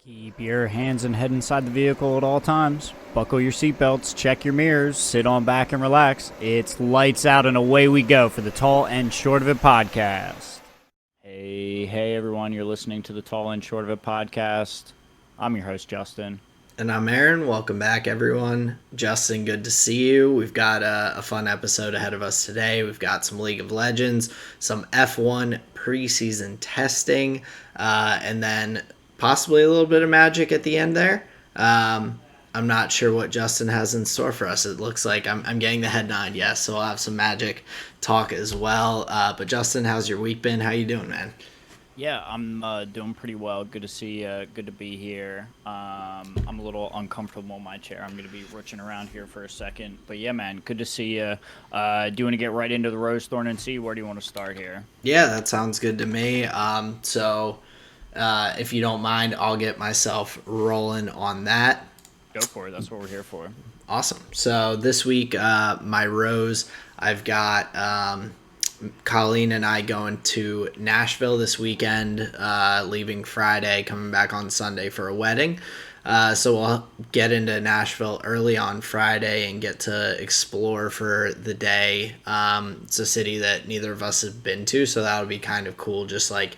Keep your hands and head inside the vehicle at all times. Buckle your seatbelts, check your mirrors, sit on back and relax. It's lights out and away we go for the Tall and Short of It podcast. Hey everyone, you're listening to the Tall and Short of It podcast. I'm your host, Justin. And I'm Aaron. Welcome back, everyone. Justin, good to see you. We've got a fun episode ahead of us today. We've got some League of Legends, some F1 preseason testing, and then possibly a little bit of Magic at the end there. I'm not sure what Justin has in store for us. It looks like I'm getting the head nod, yes, so we'll have some Magic talk as well. But Justin, how's your week been? How you doing, man? Yeah, I'm doing pretty well. Good to see you. Good to be here. I'm a little uncomfortable in my chair. I'm going to be rooching around here for a second. But yeah, man, good to see you. Do you want to get right into the Rose, Thorn, and Sea? Where do you want to start here? Yeah, that sounds good to me. If you don't mind, I'll get myself rolling on that. Go for it. That's what we're here for. Awesome. So this week, my Rose, I've got Colleen and I going to Nashville this weekend, leaving Friday, coming back on Sunday for a wedding. So we'll get into Nashville early on Friday and get to explore for the day. It's a city that neither of us have been to, so that'll be kind of cool, just like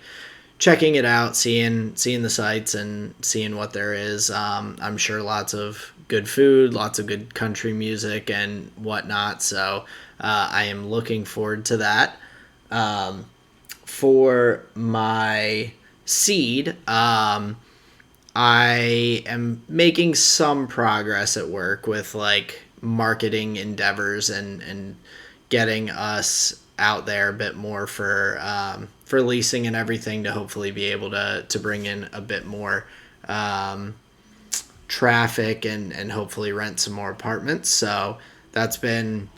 checking it out, seeing the sights and seeing what there is. I'm sure lots of good food, lots of good country music and whatnot. So I am looking forward to that. For my seed, I am making some progress at work with like marketing endeavors and getting us out there a bit more for leasing and everything to hopefully be able to bring in a bit more traffic and hopefully rent some more apartments. So that's been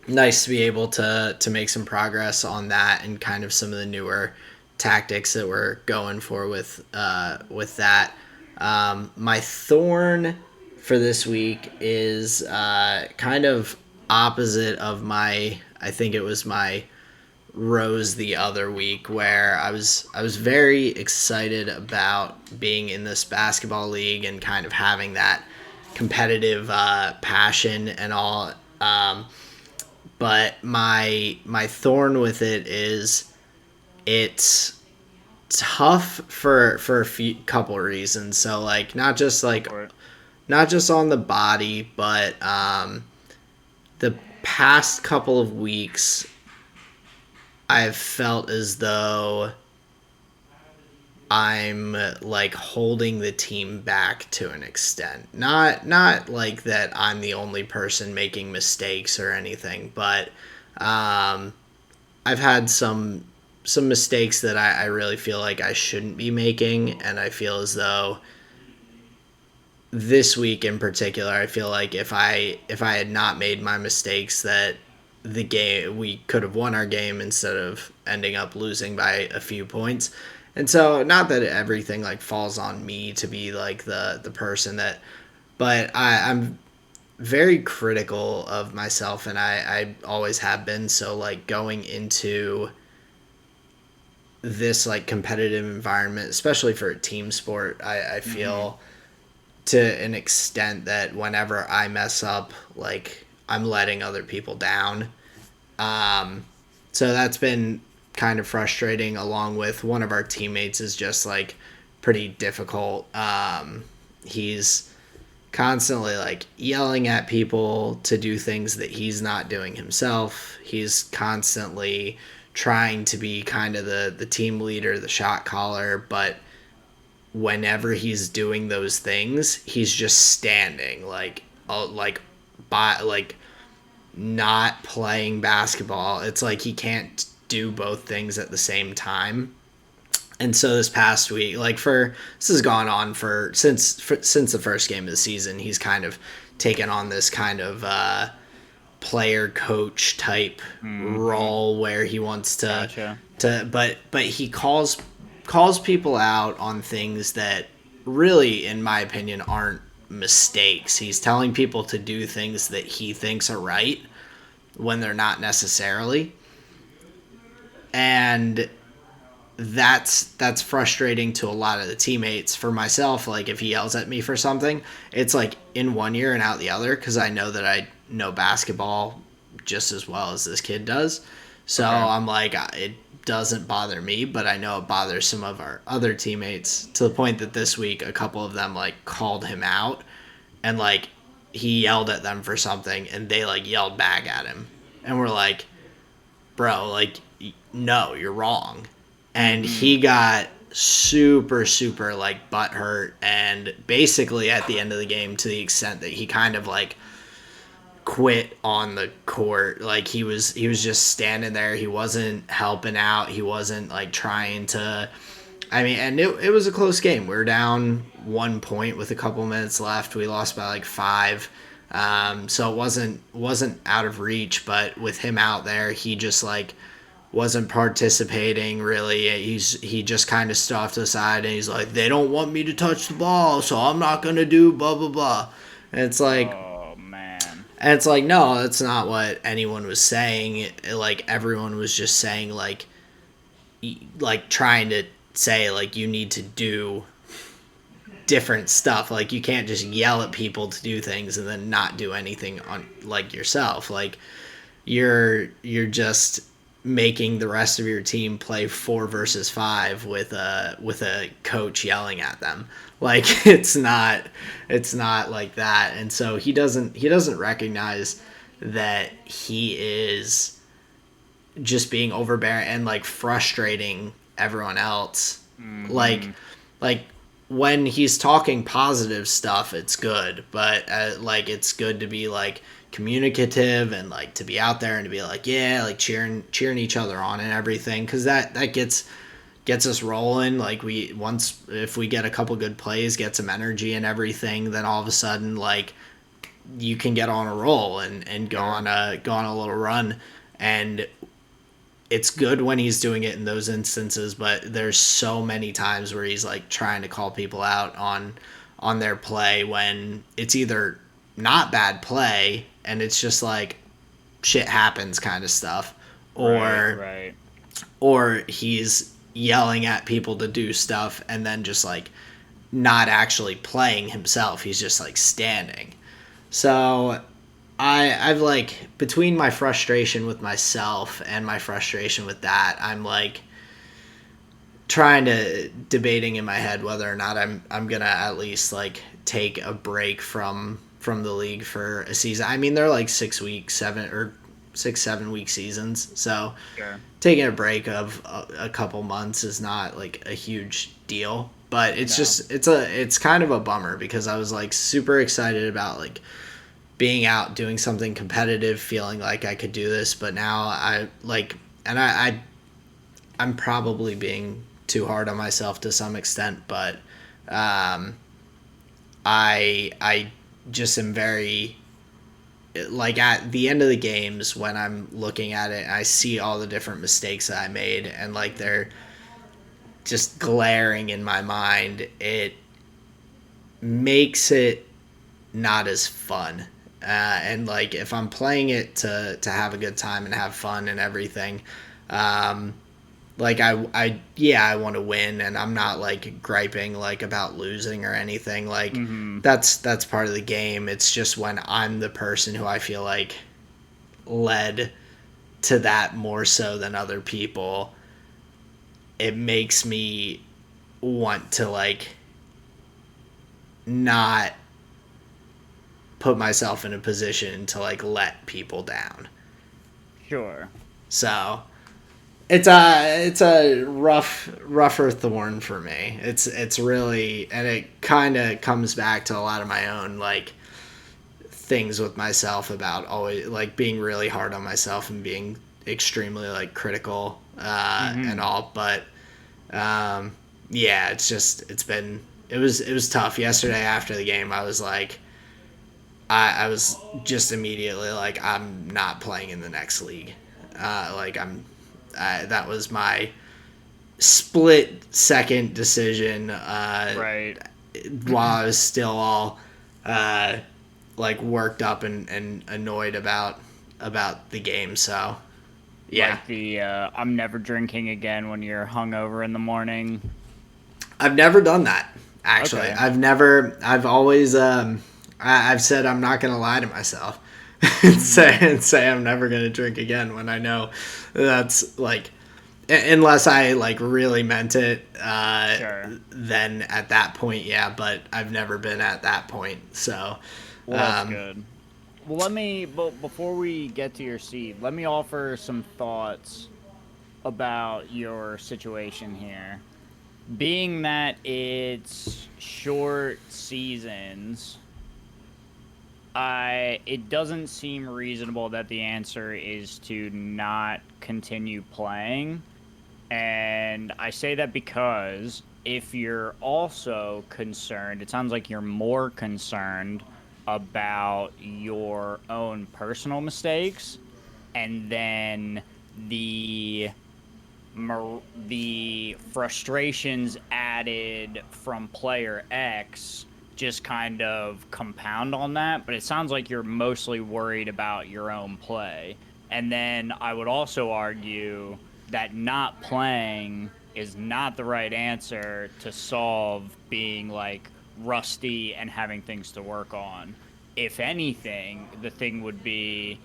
nice to be able to make some progress on that and kind of some of the newer tactics that we're going for with that. My thorn for this week is kind of opposite of I think it was my Rose the other week, where I was very excited about being in this basketball league and kind of having that competitive passion and all. But my thorn with it is it's tough for a couple reasons. So like not just on the body, but the past couple of weeks I've felt as though I'm like holding the team back to an extent. Not like that I'm the only person making mistakes or anything, but I've had some mistakes that I really feel like I shouldn't be making, and I feel as though this week in particular, I feel like if I had not made my mistakes, that the game we could have won our game instead of ending up losing by a few points. And so not that everything like falls on me to be like the person that, but I'm very critical of myself, and I always have been. So like going into this like competitive environment, especially for a team sport, I feel to an extent that whenever I mess up, like I'm letting other people down. So that's been kind of frustrating, along with one of our teammates is just like pretty difficult. He's constantly like yelling at people to do things that he's not doing himself. He's constantly trying to be kind of the team leader, the shot caller, but whenever he's doing those things, he's just standing not playing basketball. It's like he can't do both things at the same time. And so this past week, this has gone on since the first game of the season, he's kind of taken on this kind of player coach type role where he wants to but he calls people out on things that really, in my opinion, aren't mistakes. He's telling people to do things that he thinks are right when they're not necessarily. And that's frustrating to a lot of the teammates. For myself, like if he yells at me for something, it's like in one ear and out the other, because I know that I know basketball just as well as this kid does. So Okay. I'm like, it doesn't bother me, but I know it bothers some of our other teammates, to the point that this week a couple of them like called him out, and like he yelled at them for something and they like yelled back at him, and we're like, bro, like, no, you're wrong. And he got super like butthurt, and basically at the end of the game, to the extent that he kind of like quit on the court. Like he was just standing there. He wasn't helping out. He wasn't like trying to. I mean, and it was a close game. We were down 1 point with a couple minutes left. We lost by like 5. So it wasn't out of reach. But with him out there, he just like wasn't participating really. He just kind of stood off to the side, and he's like, they don't want me to touch the ball, so I'm not gonna do blah blah blah. And it's like, Oh man. and it's like, no, that's not what anyone was saying. Like everyone was just saying like trying to say like you need to do different stuff. Like you can't just yell at people to do things and then not do anything on like yourself. Like you're just making the rest of your team play 4 versus 5 with a coach yelling at them. Like it's not like that. And so he doesn't recognize that he is just being overbearing and like frustrating everyone else. Like when he's talking positive stuff, it's good, but like it's good to be like communicative and like to be out there and to be like, yeah, like cheering each other on and everything, because that gets us rolling. Like if we get a couple good plays, get some energy and everything, then all of a sudden like you can get on a roll and go on a little run. And it's good when he's doing it in those instances, but there's so many times where he's like trying to call people out on their play when it's either not bad play and it's just like shit happens kind of stuff, Right. or he's yelling at people to do stuff and then just like not actually playing himself. He's just like standing. So I've like, between my frustration with myself and my frustration with that, I'm like debating in my head whether or not I'm gonna at least like take a break from the league for a season. I mean, they're like 6 week, 7 week seasons, so Sure. taking a break of a couple months is not like a huge deal. But it's just it's kind of a bummer, because I was like super excited about like being out doing something competitive, feeling like I could do this, but now I like, and I'm probably being too hard on myself to some extent, but I just am very, like, at the end of the games when I'm looking at it and I see all the different mistakes that I made and like they're just glaring in my mind, it makes it not as fun. And like if I'm playing it to have a good time and have fun and everything, like I want to win, and I'm not like griping like about losing or anything. Like that's part of the game. It's just when I'm the person who I feel like led to that more so than other people, it makes me want to like not put myself in a position to like let people down. Sure. So it's a rougher thorn for me. It's really, and it kind of comes back to a lot of my own like things with myself about always like being really hard on myself and being extremely like critical and all. But yeah, it was tough. Yesterday after the game, I was like, I was just immediately like, I'm not playing in the next league. That was my split second decision. Right. While I was still all like worked up and annoyed about the game. So Yeah. Like the I'm never drinking again when you're hungover in the morning. I've never done that, actually. Okay. I've always, I've said I'm not going to lie to myself Hmm. and say I'm never going to drink again when I know that's like, unless I like really meant it, Sure. then at that point, yeah, but I've never been at that point. So, Well, that's um, good. Well, but before we get to your seed, let me offer some thoughts about your situation here. Being that it's short seasons, it doesn't seem reasonable that the answer is to not continue playing. And I say that because if you're also concerned, it sounds like you're more concerned about your own personal mistakes and then the the frustrations added from player X just kind of compound on that, but it sounds like you're mostly worried about your own play. And then I would also argue that not playing is not the right answer to solve being like rusty and having things to work on. If anything, the thing would be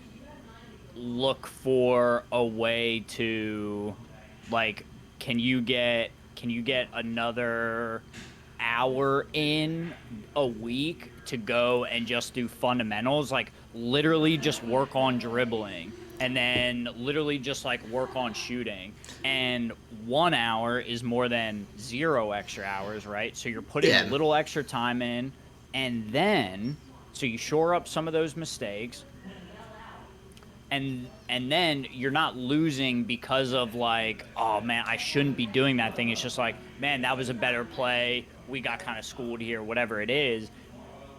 look for a way to like can you get another hour in a week to go and just do fundamentals, like literally just work on dribbling and then literally just like work on shooting, and 1 hour is more than 0 extra hours, right? So you're putting a yeah, little extra time in, and then so you shore up some of those mistakes, and then you're not losing because of like, oh man, I shouldn't be doing that thing. It's just like, man, that was a better play, we got kind of schooled here, whatever it is.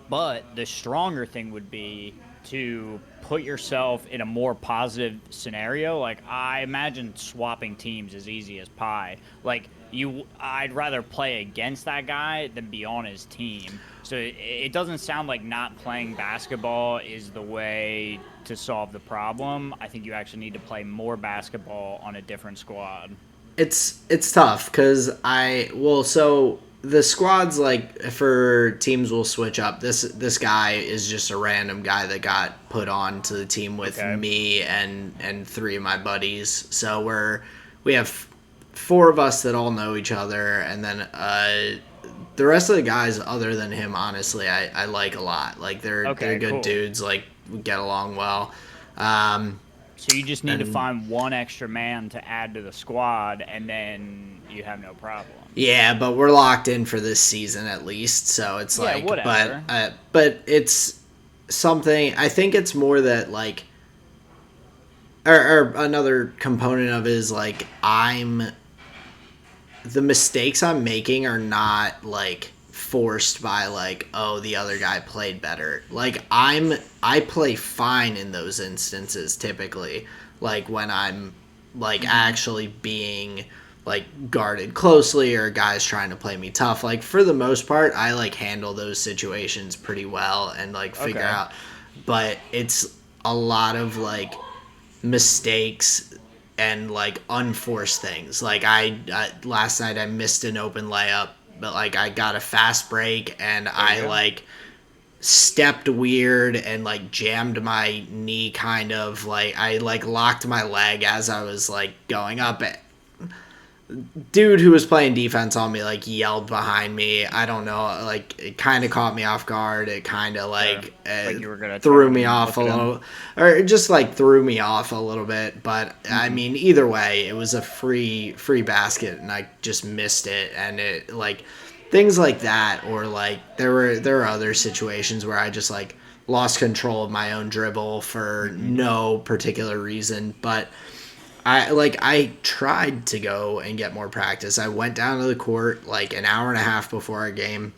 But the stronger thing would be to put yourself in a more positive scenario. Like I imagine swapping teams is easy as pie. Like I'd rather play against that guy than be on his team. So it doesn't sound like not playing basketball is the way to solve the problem. I think you actually need to play more basketball on a different squad. it's tough because so the squads like for teams will switch up. This guy is just a random guy that got put on to the team with Okay. me and three of my buddies. So we have four of us that all know each other, and then the rest of the guys other than him, honestly, I like a lot. Like they're Okay, good cool. dudes. Like we get along well. Um, So you just need to and find one extra man to add to the squad, and then you have no problem. Yeah, but we're locked in for this season at least, so it's Yeah, like, whatever. but it's something. I think it's more that like, or another component of it is like the mistakes I'm making are not like forced by like, oh, the other guy played better. Like I play fine in those instances typically, like when I'm like Hmm. actually being like guarded closely or guys trying to play me tough. Like for the most part, I like handle those situations pretty well and like figure Okay. out, but it's a lot of like mistakes and like unforced things. Like I last night I missed an open layup, but like I got a fast break and There you I go. like stepped weird and like jammed my knee kind of like I like locked my leg as I was like going up. Dude who was playing defense on me like yelled behind me. I don't know, like it kind of caught me off guard. It kind of Sure. like Like you were gonna try threw me and off look a at him. little, or it just like threw me off a little bit. But I Hmm. mean, either way, it was a free basket, and I just missed it. And it like things like that, or like there were other situations where I just like lost control of my own dribble for Hmm. no particular reason, but I tried to go and get more practice. I went down to the court like an hour and a half before our game,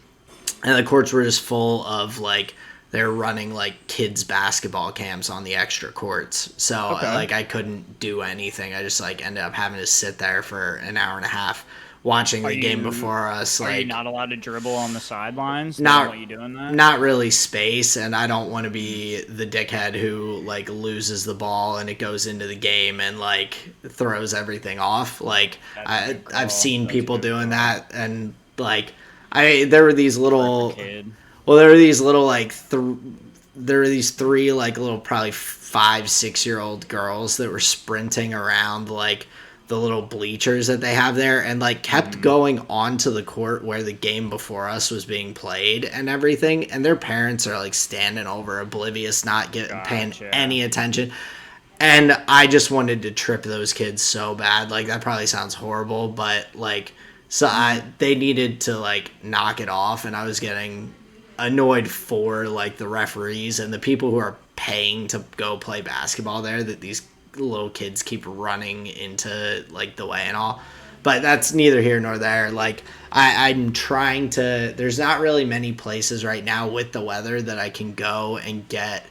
and the courts were just full of like they're running like kids basketball camps on the extra courts. So Okay. like I couldn't do anything. I just like ended up having to sit there for an hour and a half, watching Are the game you before us. are you Like, not allowed to dribble on the sidelines? They don't not want you doing that? not really space, and I don't want to be the dickhead who like loses the ball and it goes into the game and like throws everything off. Like That's a good I've call. seen That's a people good doing call. that, and like there were these Rip a little kid. well there were these little like there were these three like little probably 5-6 year old girls that were sprinting around like the little bleachers that they have there and like kept going onto the court where the game before us was being played and everything, and their parents are like standing over oblivious, not paying Gotcha. any attention. And I just wanted to trip those kids so bad. Like, that probably sounds horrible, but like, so they needed to like knock it off, and I was getting annoyed for like the referees and the people who are paying to go play basketball there, that these little kids keep running into like the way and all. But that's neither here nor there. Like, I'm trying to, there's not really many places right now with the weather that I can go and get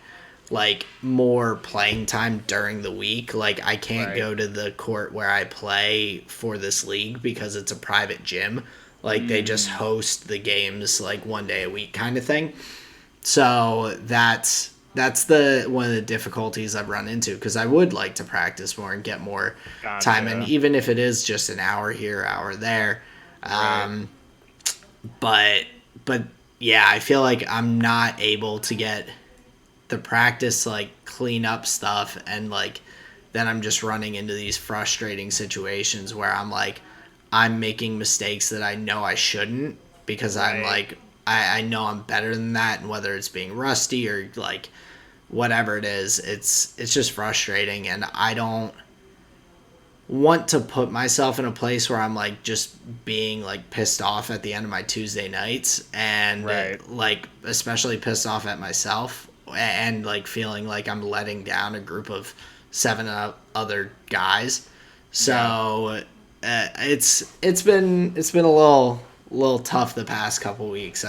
like more playing time during the week. Like, I can't Right. go to the court where I play for this league because it's a private gym. Like, they just host the games like one day a week kind of thing. So that's the one of the difficulties I've run into, because I would like to practice more and get more time, and Gotcha. even if it is just an hour here, hour there. Right. But but yeah, I feel like I'm not able to get the practice like clean up stuff, and like then I'm just running into these frustrating situations where I'm making mistakes that I know I shouldn't, because I'm Right. like I know I'm better than that, and whether it's being rusty or like whatever it is, it's just frustrating, and I don't want to put myself in a place where I'm like just being like pissed off at the end of my Tuesday nights, and Right. like especially pissed off at myself, and like feeling like I'm letting down a group of seven other guys. Yeah. So it's been a little tough the past couple weeks.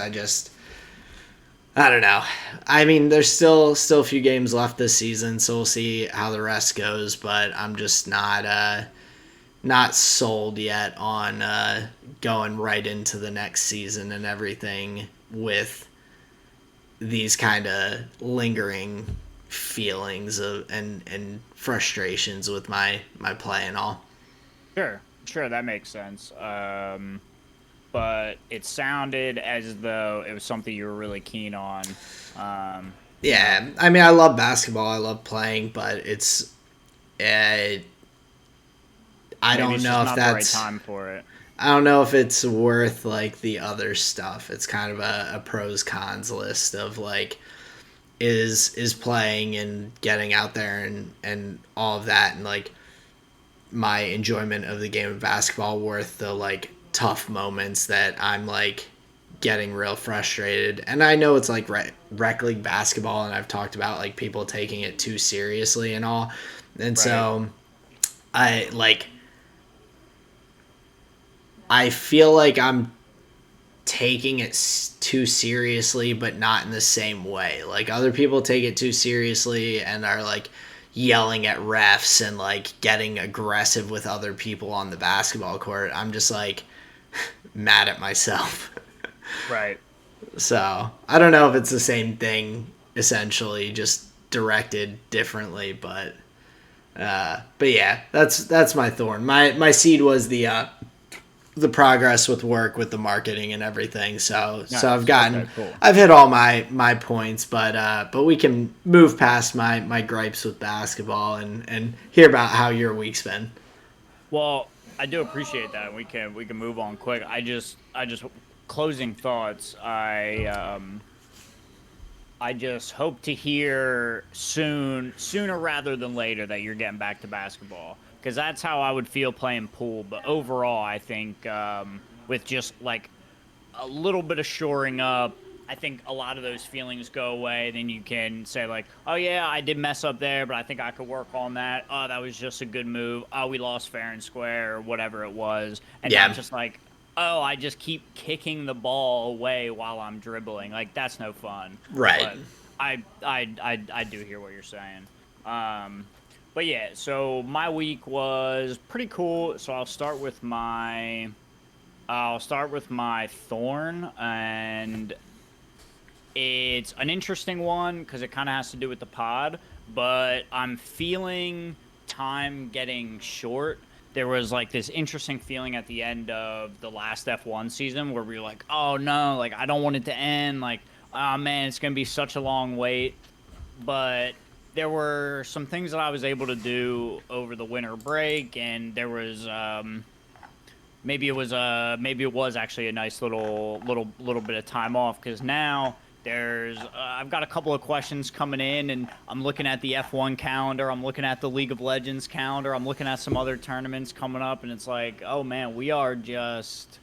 I don't know. I mean, there's still a few games left this season, so we'll see how the rest goes. But I'm just not sold yet on going right into the next season and everything with these kind of lingering feelings of and frustrations with my play and all. Sure. Sure. That makes sense. But it sounded as though it was something you were really keen on. Um, you know, Yeah, I mean, I love basketball. I love playing, but uh, I maybe don't it's just know if not the right that's time for it. I don't know if it's worth like the other stuff. It's kind of a pros cons list of like is playing and getting out there and all of that, and like my enjoyment of the game of basketball worth the like tough moments that I'm like getting real frustrated. And I know it's like rec league basketball, and I've talked about like people taking it too seriously and all. And Right. so I like I feel like I'm taking it too seriously, but not in the same way. Like, other people take it too seriously and are like yelling at refs and like getting aggressive with other people on the basketball court. I'm just like mad at myself. Right. So I don't know if it's the same thing, essentially, just directed differently, but yeah, that's my thorn. My seed was the progress with work, with the marketing and everything. So Nice. Okay. Cool. I've hit all my points, but we can move past my gripes with basketball and hear about how your week's been. Well, I do appreciate that. We can move on quick. I just closing thoughts. I just hope to hear sooner rather than later, that you're getting back to basketball, because that's how I would feel playing pool. But overall, I think with just like a little bit of shoring up, I think a lot of those feelings go away. Then you can say like, "Oh yeah, I did mess up there, but I think I could work on that. Oh, that was just a good move. Oh, we lost fair and square, or whatever it was," and not Yeah, just like, "Oh, I just keep kicking the ball away while I'm dribbling." Like, that's no fun. right. But I do hear what you're saying. Um, but yeah, so my week was pretty cool. So I'll start with my I'll start with my thorn, and it's an interesting one because it kind of has to do with the pod, but I'm feeling time getting short. There was like this interesting feeling at the end of the last F1 season where we were like, oh no, like I don't want it to end. Like, oh man, it's going to be such a long wait. But there were some things that I was able to do over the winter break, and there was maybe it was actually a nice little bit of time off because now there's I've got a couple of questions coming in, and I'm looking at the F1 calendar, I'm looking at the League of Legends calendar, I'm looking at some other tournaments coming up, and it's like, oh man, we are just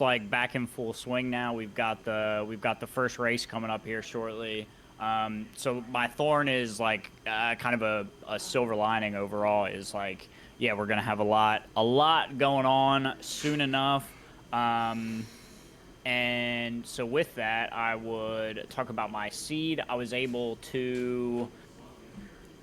like back in full swing now. We've got the first race coming up here shortly. So my thorn is like kind of a silver lining overall is like, yeah, we're gonna have a lot going on soon enough. Um, and so with that, I would talk about my seed. I was able to,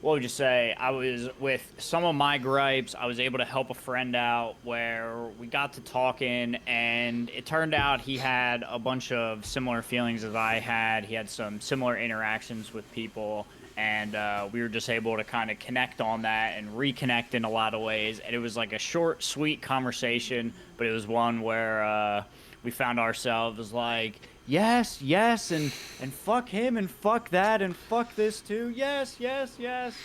what would you say? I was with some of my gripes. I was able to help a friend out where we got to talking, and it turned out he had a bunch of similar feelings as I had. He had some similar interactions with people, and we were just able to kind of connect on that and reconnect in a lot of ways. And it was like a short, sweet conversation, but it was one where we found ourselves like, yes, yes, and fuck him and fuck that and fuck this too. Yes, yes, yes.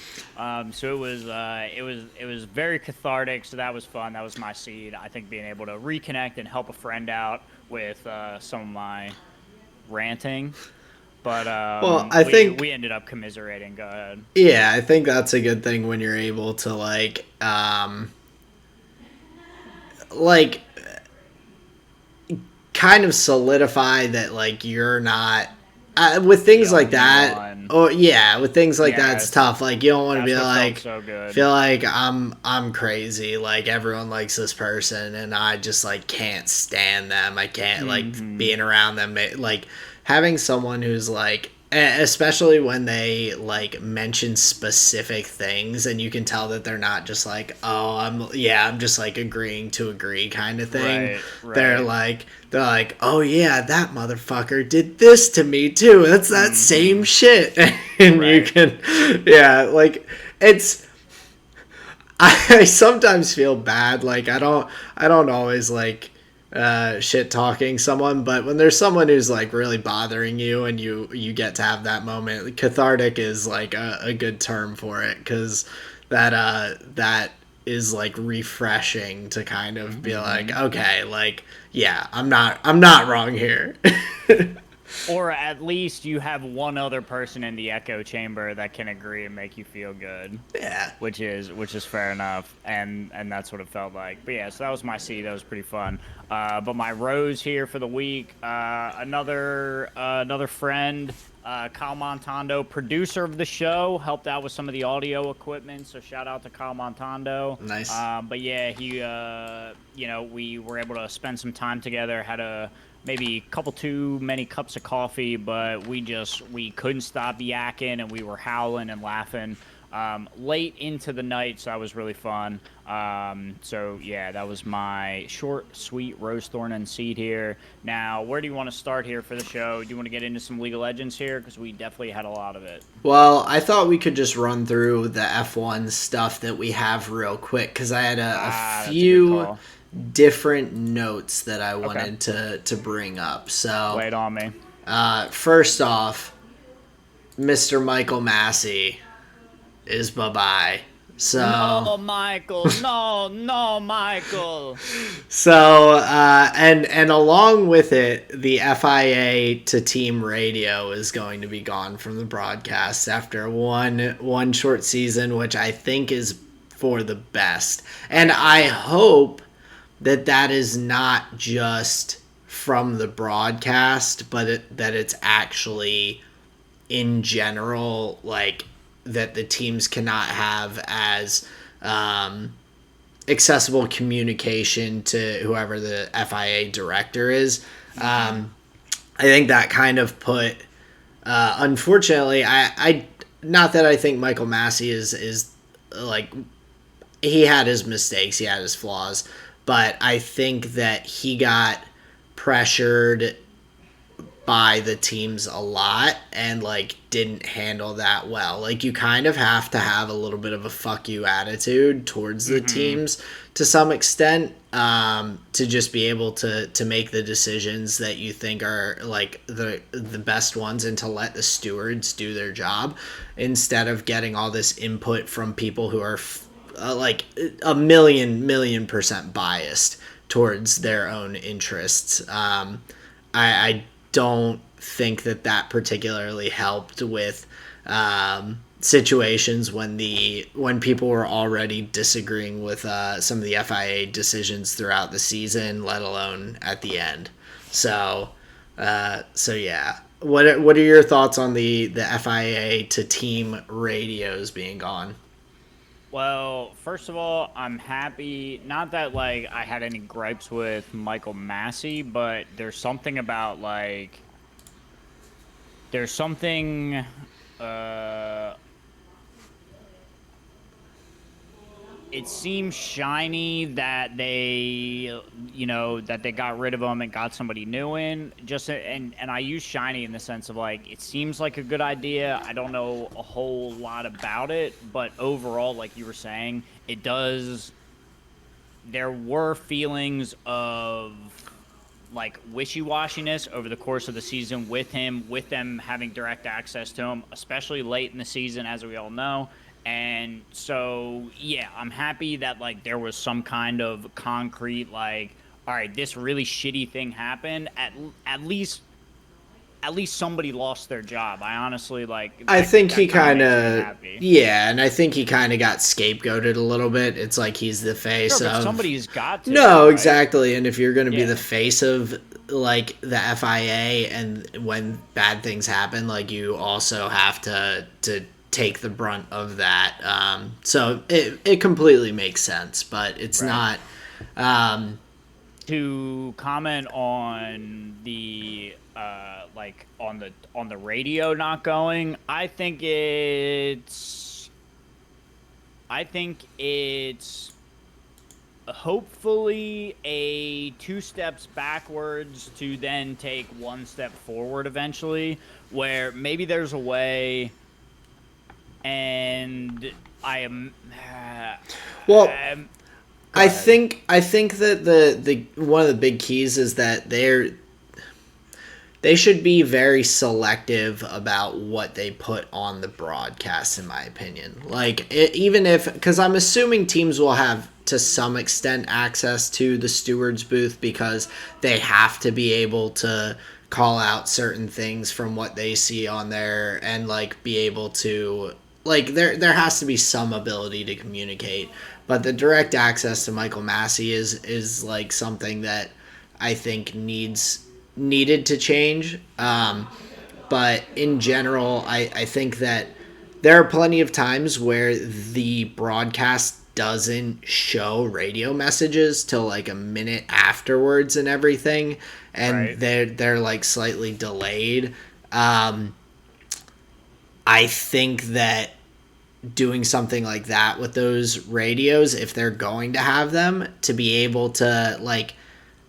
So it was very cathartic. So that was fun. That was my seed. I think being able to reconnect and help a friend out with some of my ranting, but Well, I we think we ended up commiserating. Go ahead. yeah, I think that's a good thing when you're able to like kind of solidify that like you're not with The things like only that. one. Oh yeah, with things like that, it's Yes, tough. Like you don't want to that's be what felt like so good. feel like I'm crazy. Like everyone likes this person, and I just like can't stand them. I can't like Hmm. being around them. Like having someone who's like especially when they like mention specific things and you can tell that they're not just like, oh, I'm just like agreeing to agree kind of thing. Right, they're right. like they're like, oh yeah, that motherfucker did this to me too, that's that same Hmm. shit. And you Right. can, yeah, like it's I sometimes feel bad. Like I don't always like shit talking someone, but when there's someone who's like really bothering you and you get to have that moment, cathartic is like a good term for it because that is like refreshing to kind of be like, Hmm. okay, like yeah, I'm not wrong here. Or at least you have one other person in the echo chamber that can agree and make you feel good, Yeah. which is fair enough, and that's what it felt like. But yeah, so that was my C. That was pretty fun. But my rose here for the week, another friend, Kyle Montando, producer of the show, helped out with some of the audio equipment. So shout out to Kyle Montando. Nice. But yeah, he, we were able to spend some time together. Had a maybe a couple too many cups of coffee, but we couldn't stop yakking, and we were howling and laughing late into the night. So that was really fun. So yeah, that was my short, sweet rose thorn and seed here. Now, where do you want to start here for the show? Do you want to get into some League of Legends here, because we definitely had a lot of it? Well, I thought we could just run through the F1 stuff that we have real quick because I had a That's a good few call. different notes that I Okay, wanted to bring up. So, lay it on me. first off, Mr. Michael Massey is bye bye. So, No, Michael. No, no, Michael. and along with it, the FIA to team radio is going to be gone from the broadcast after one short season, which I think is for the best. And I hope that that is not just from the broadcast, but that it's actually in general, like that the teams cannot have as accessible communication to whoever the FIA director is. Hmm. I think that kind of put, unfortunately, I not that I think Michael Massey is like he had his mistakes, he had his flaws, but I think that he got pressured by the teams a lot and like didn't handle that well. Like you kind of have to have a little bit of a fuck you attitude towards the teams to some extent, to just be able to make the decisions that you think are like the best ones and to let the stewards do their job instead of getting all this input from people who are like a million% biased towards their own interests. I don't think that particularly helped with situations when people were already disagreeing with some of the FIA decisions throughout the season, let alone at the end. So yeah. What are your thoughts on the FIA to team radios being gone? Well, first of all, I'm happy. Not that like I had any gripes with Michael Massey, but there's something uh it seems shiny that they got rid of him and got somebody new in. And I use shiny in the sense of like it seems like a good idea. I don't know a whole lot about it, but overall, like you were saying, it does. There were feelings of like wishy-washiness over the course of the season with them having direct access to him, especially late in the season, as we all know. And so, yeah, I'm happy that like there was some kind of concrete like, all right, this really shitty thing happened. At least somebody lost their job. I honestly like I think he that kind of kind makes me of, happy. yeah, and I think he kind of got scapegoated a little bit. It's like he's the Sure, face but of. somebody's got to, No, right? exactly. And if you're going to be the Yeah, face of like the FIA, and when bad things happen, like you also have to take the brunt of that. So it completely makes sense, but it's right. not. Um, To comment on the like on the radio not going, I think it's hopefully a two steps backwards to then take one step forward eventually, where maybe there's a way. And I am well, go ahead. I think that the one of the big keys is that they should be very selective about what they put on the broadcast, in my opinion. Like even if, because I'm assuming teams will have to some extent access to the stewards booth because they have to be able to call out certain things from what they see on there and like be able to, like there has to be some ability to communicate. But the direct access to Michael Massey is like something that I think needed to change. But in general, I think that there are plenty of times where the broadcast doesn't show radio messages till like a minute afterwards and everything, and Right. they're like slightly delayed. Um, I think that doing something like that with those radios, if they're going to have them, to be able to like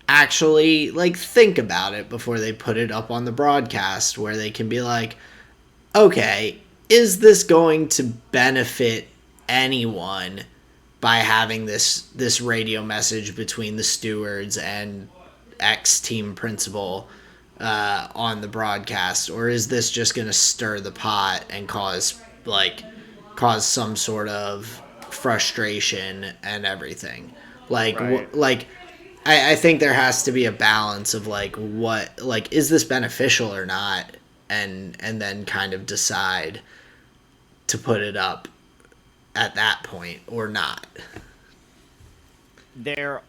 actually like think about it before they put it up on the broadcast, where they can be like, okay, is this going to benefit anyone by having this radio message between the stewards and X team principal on the broadcast, or is this just going to stir the pot and cause some sort of frustration and everything? Like Right. like I think there has to be a balance of like what, like, is this beneficial or not, and then kind of decide to put it up at that point or not. There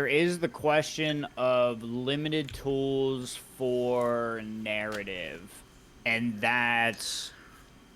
is the question of limited tools for narrative, and that's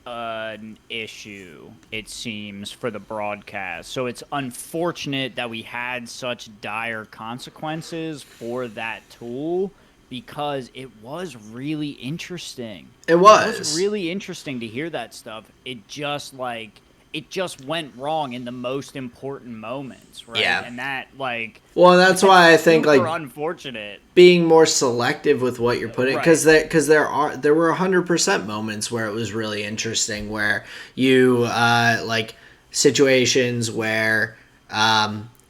an issue, it seems, for the broadcast. So it's unfortunate that we had such dire consequences for that tool, because it was really interesting. It It was was. really interesting to hear that stuff. It just like it just went wrong in the most important moments, right? Yeah. And that, like, Well, that's why I think super like unfortunate. being more selective with what you're putting, Right. because there were 100% moments where it was really interesting, where you like situations where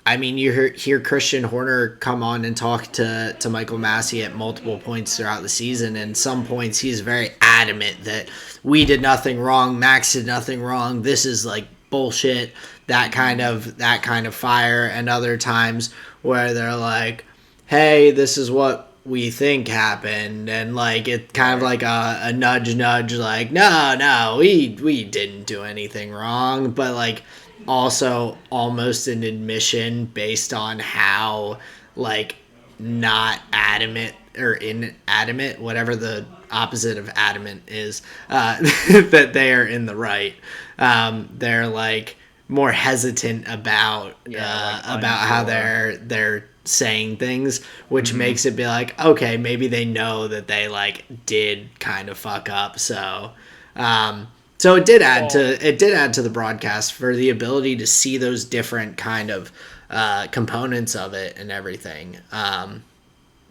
I mean, you hear Christian Horner come on and talk to Michael Massey at multiple points throughout the season, and some points he's very adamant that we did nothing wrong, Max did nothing wrong, this is like bullshit, that kind of fire. And other times where they're like, hey, this is what we think happened, and like it kind of like a nudge like, no, we didn't do anything wrong, but like also almost an admission based on how like not adamant or inadamant, whatever the opposite of adamant is, that they are in the right. They're like more hesitant about how they're saying things, which makes it be like, okay, maybe they know that they like did kind of fuck up. So it did add to the broadcast for the ability to see those different kind of components of it and everything.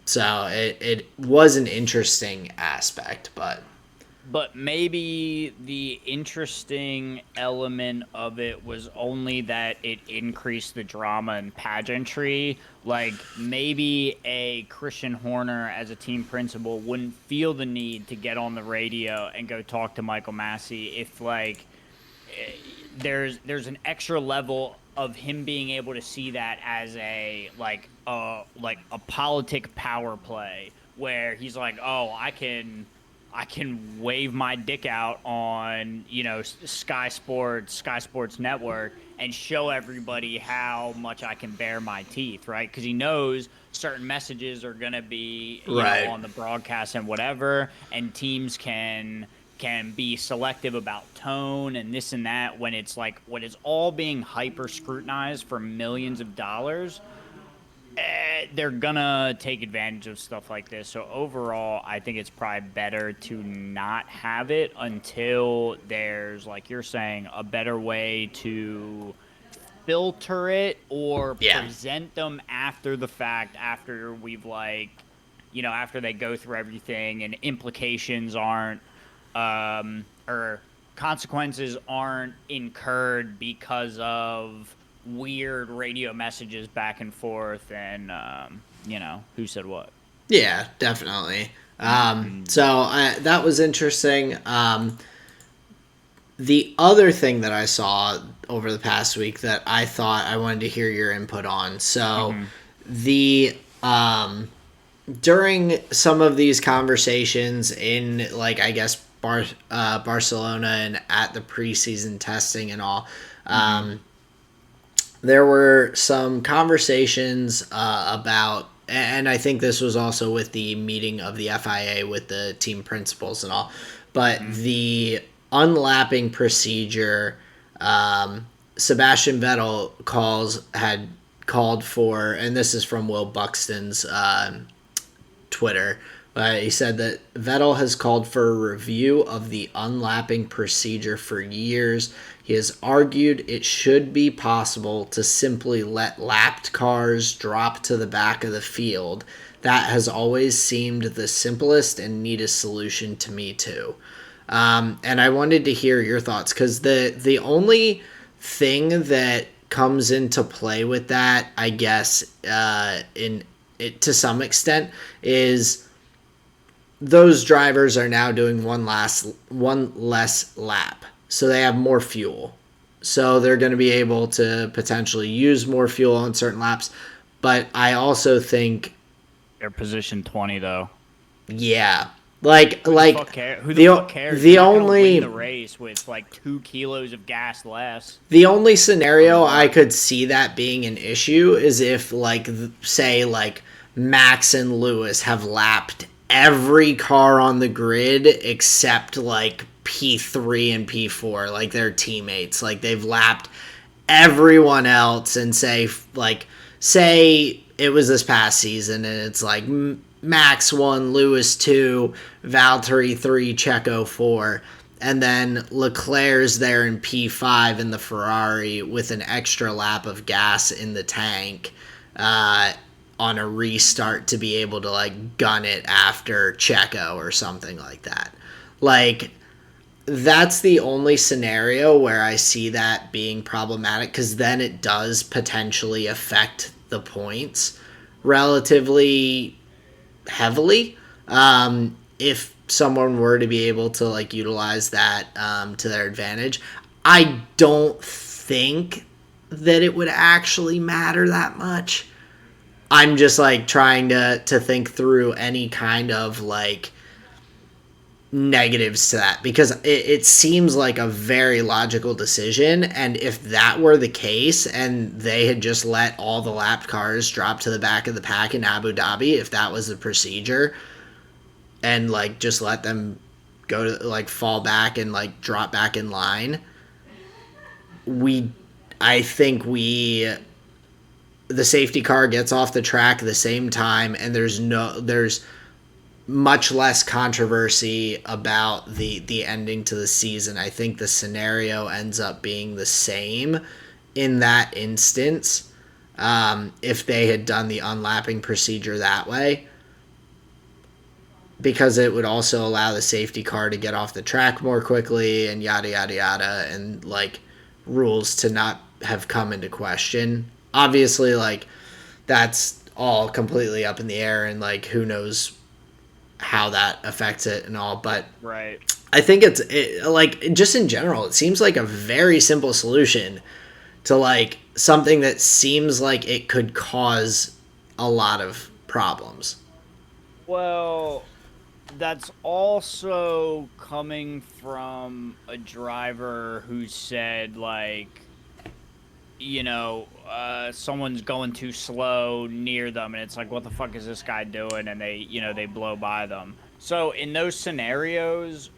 So it was an interesting aspect, But maybe the interesting element of it was only that it increased the drama and pageantry. Like, maybe a Christian Horner as a team principal wouldn't feel the need to get on the radio and go talk to Michael Massey if, like, there's an extra level of him being able to see that as a like a politic power play where he's like, oh, I can wave my dick out on, Sky Sports Network, and show everybody how much I can bare my teeth, right? Because he knows certain messages are gonna be, right. on the broadcast and whatever, and teams can be selective about tone and this and that when it's like when it's all being hyper scrutinized for millions of dollars. They're gonna take advantage of stuff like this. So overall, I think it's probably better to not have it until there's, like you're saying, a better way to filter it or Yeah. present them after the fact, after we've after they go through everything and implications aren't or consequences aren't incurred because of weird radio messages back and forth and who said what. Yeah, definitely. That was interesting. The other thing that I saw over the past week that I thought I wanted to hear your input on. So the during some of these conversations in, like, I guess Barcelona and at the preseason testing and all, there were some conversations about, and I think this was also with the meeting of the FIA with the team principals and all, but the unlapping procedure, Sebastian Vettel had called for, and this is from Will Buxton's Twitter. He said that Vettel has called for a review of the unlapping procedure for years. He has argued it should be possible to simply let lapped cars drop to the back of the field. That has always seemed the simplest and neatest solution to me too. And I wanted to hear your thoughts, because the only thing that comes into play with that, I guess, in it to some extent, is those drivers are now doing one less lap, so they have more fuel, so they're going to be able to potentially use more fuel on certain laps. But I also think They're position 20 though. Yeah, Who the fuck cares? the You're not gonna only win the race with like 2 kilos of gas less. the only scenario I could see that being an issue is if, like, say, like, Max and Lewis have lapped every car on the grid except like P3 and P4, like their teammates. Like, they've lapped everyone else, and say it was this past season and it's like Max 1, Lewis 2, Valtteri 3, Checo 4, and then Leclerc's there in P5 in the Ferrari with an extra lap of gas in the tank on a restart to be able to like gun it after Checo or something like that. Like, that's the only scenario where I see that being problematic, because then it does potentially affect the points relatively heavily. If someone were to be able to like utilize that to their advantage, I don't think that it would actually matter that much. I'm just like trying to think through any kind of like negatives to that, because it seems like a very logical decision. And if that were the case and they had just let all the lapped cars drop to the back of the pack in Abu Dhabi, if that was the procedure, and like just let them go to like fall back and like drop back in line, I think the safety car gets off the track at the same time, and there's much less controversy about the ending to the season. I think the scenario ends up being the same in that instance, if they had done the unlapping procedure that way, because it would also allow the safety car to get off the track more quickly and yada yada yada, and like rules to not have come into question. Obviously, like, that's all completely up in the air, and like who knows how that affects it and all, but Right. I think like, just in general, it seems like a very simple solution to like something that seems like it could cause a lot of problems. Well, that's also coming from a driver who said, like, someone's going too slow near them, and it's like, what the fuck is this guy doing? And they blow by them. So in those scenarios,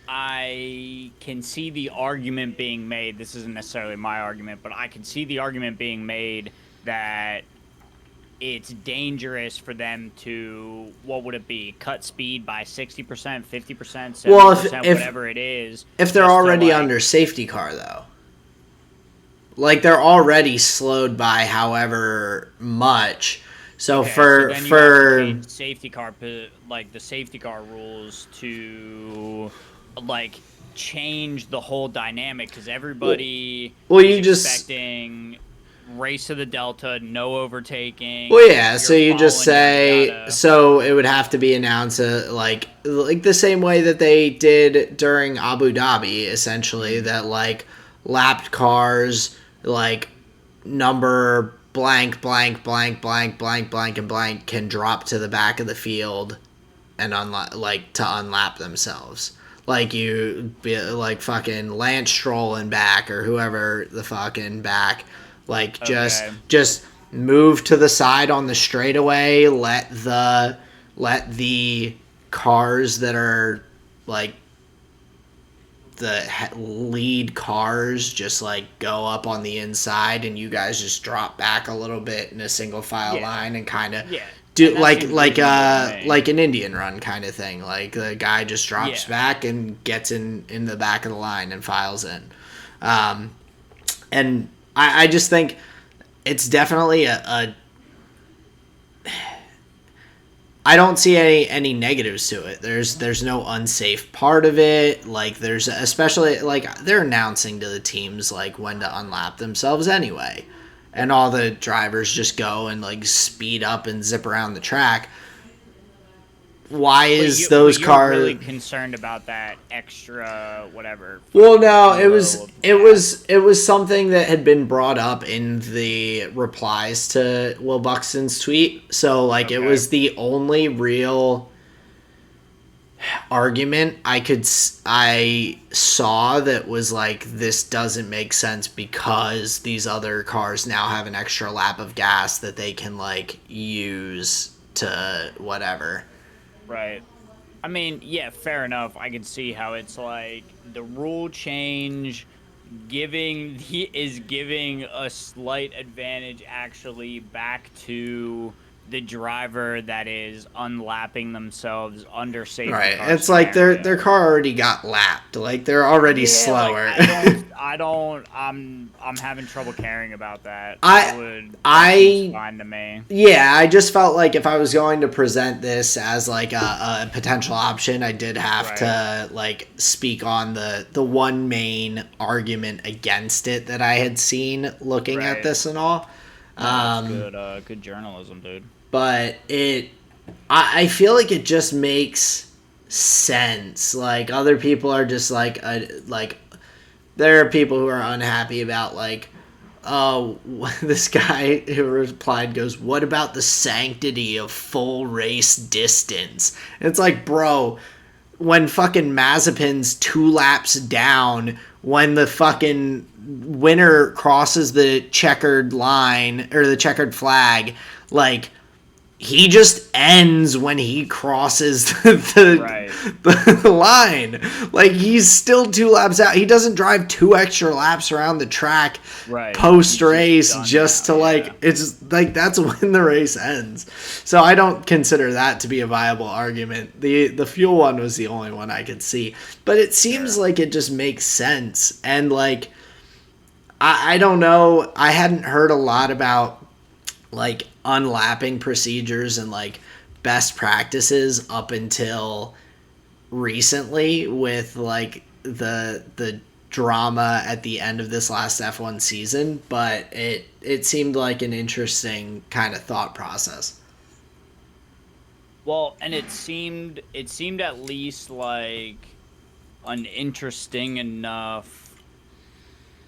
I can see the argument being made. This isn't necessarily my argument, but I can see the argument being made that it's dangerous for them to, what would it be, cut speed by 60%, 50%, 70%, Well, whatever it is. if they're already under safety car, though, like, they're already slowed by however much. So Okay, for then you have to change safety car, like the safety car rules, to like change the whole dynamic, because everybody is expecting race to the delta, no overtaking. Well, yeah, so you just say, so it would have to be announced like the same way that they did during Abu Dhabi, essentially, that like lapped cars, like number blank, blank, blank, blank, blank, blank, and blank can drop to the back of the field and to unlap themselves. Like, you be like fucking Lance Stroll and back, or whoever the fucking back. Like, just move to the side on the straightaway. Let the cars that are like the lead cars just like go up on the inside, and you guys just drop back a little bit in a single file line and kind of do like an Indian run kind of thing. Like, the guy just drops back and gets in the back of the line and files in. And I just think it's definitely I don't see any negatives to it. There's no unsafe part of it. Like, there's, especially like, they're announcing to the teams like when to unlap themselves anyway, and all the drivers just go and like speed up and zip around the track. Why is those cars really concerned about that extra whatever? Well, no, it was something that had been brought up in the replies to Will Buxton's tweet. So like, it was the only real argument I saw that was like, this doesn't make sense because these other cars now have an extra lap of gas that they can like use to whatever. Right. I mean, yeah, fair enough. I can see how it's like the rule change giving a slight advantage actually back to the driver that is unlapping themselves under safety Right. car It's like scenario. their car already got lapped. Like they're already Yeah, like slower. I'm having trouble caring about that. I That seems I fine to me. Yeah, I just felt like if I was going to present this as like a potential option, I did have Right. to like speak on the one main argument against it that I had seen looking at Right. this and all. No, that's good journalism, dude. But I feel like it just makes sense. Like other people are just like there are people who are unhappy about like, oh, this guy who replied goes, what about the sanctity of full race distance? And it's like, bro, when fucking Mazepin's 2 laps down, when the fucking winner crosses the checkered line or the checkered flag, like he just ends when he crosses Right. the line. Like he's still 2 laps out. He doesn't drive 2 extra laps around the track Right. post race just now, to like yeah. it's like that's when the race ends. So I don't consider that to be a viable argument. The fuel one was the only one I could see, but it seems like it just makes sense. And like I don't know. I hadn't heard a lot about like unlapping procedures and like best practices up until recently with like the drama at the end of this last F1 season, but it seemed like an interesting kind of thought process. Well, and it seemed at least like an interesting enough,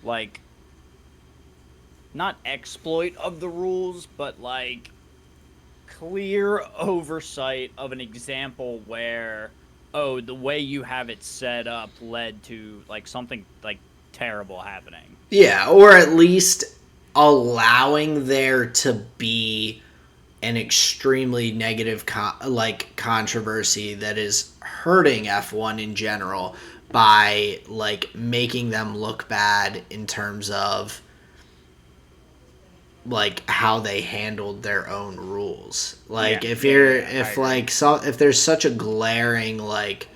like, not exploit of the rules, but like clear oversight of an example where, oh, the way you have it set up led to like something like terrible happening. Yeah, or at least allowing there to be an extremely negative controversy that is hurting F1 in general by like making them look bad in terms of like how they handled their own rules. Like if there's such a glaring like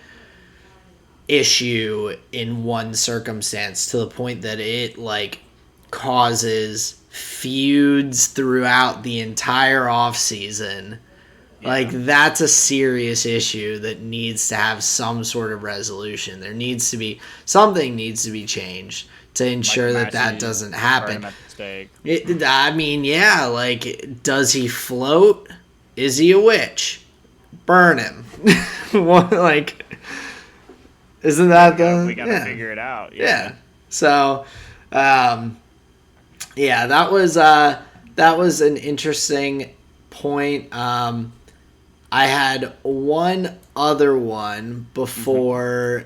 issue in one circumstance to the point that it like causes feuds throughout the entire off season, like that's a serious issue that needs to have some sort of resolution. Something needs to be changed to ensure that doesn't happen. I mean, yeah, like, does he float? Is he a witch? Burn him. Like, isn't that we gotta figure it out. Yeah. So, yeah, that was an interesting point. I had one other one before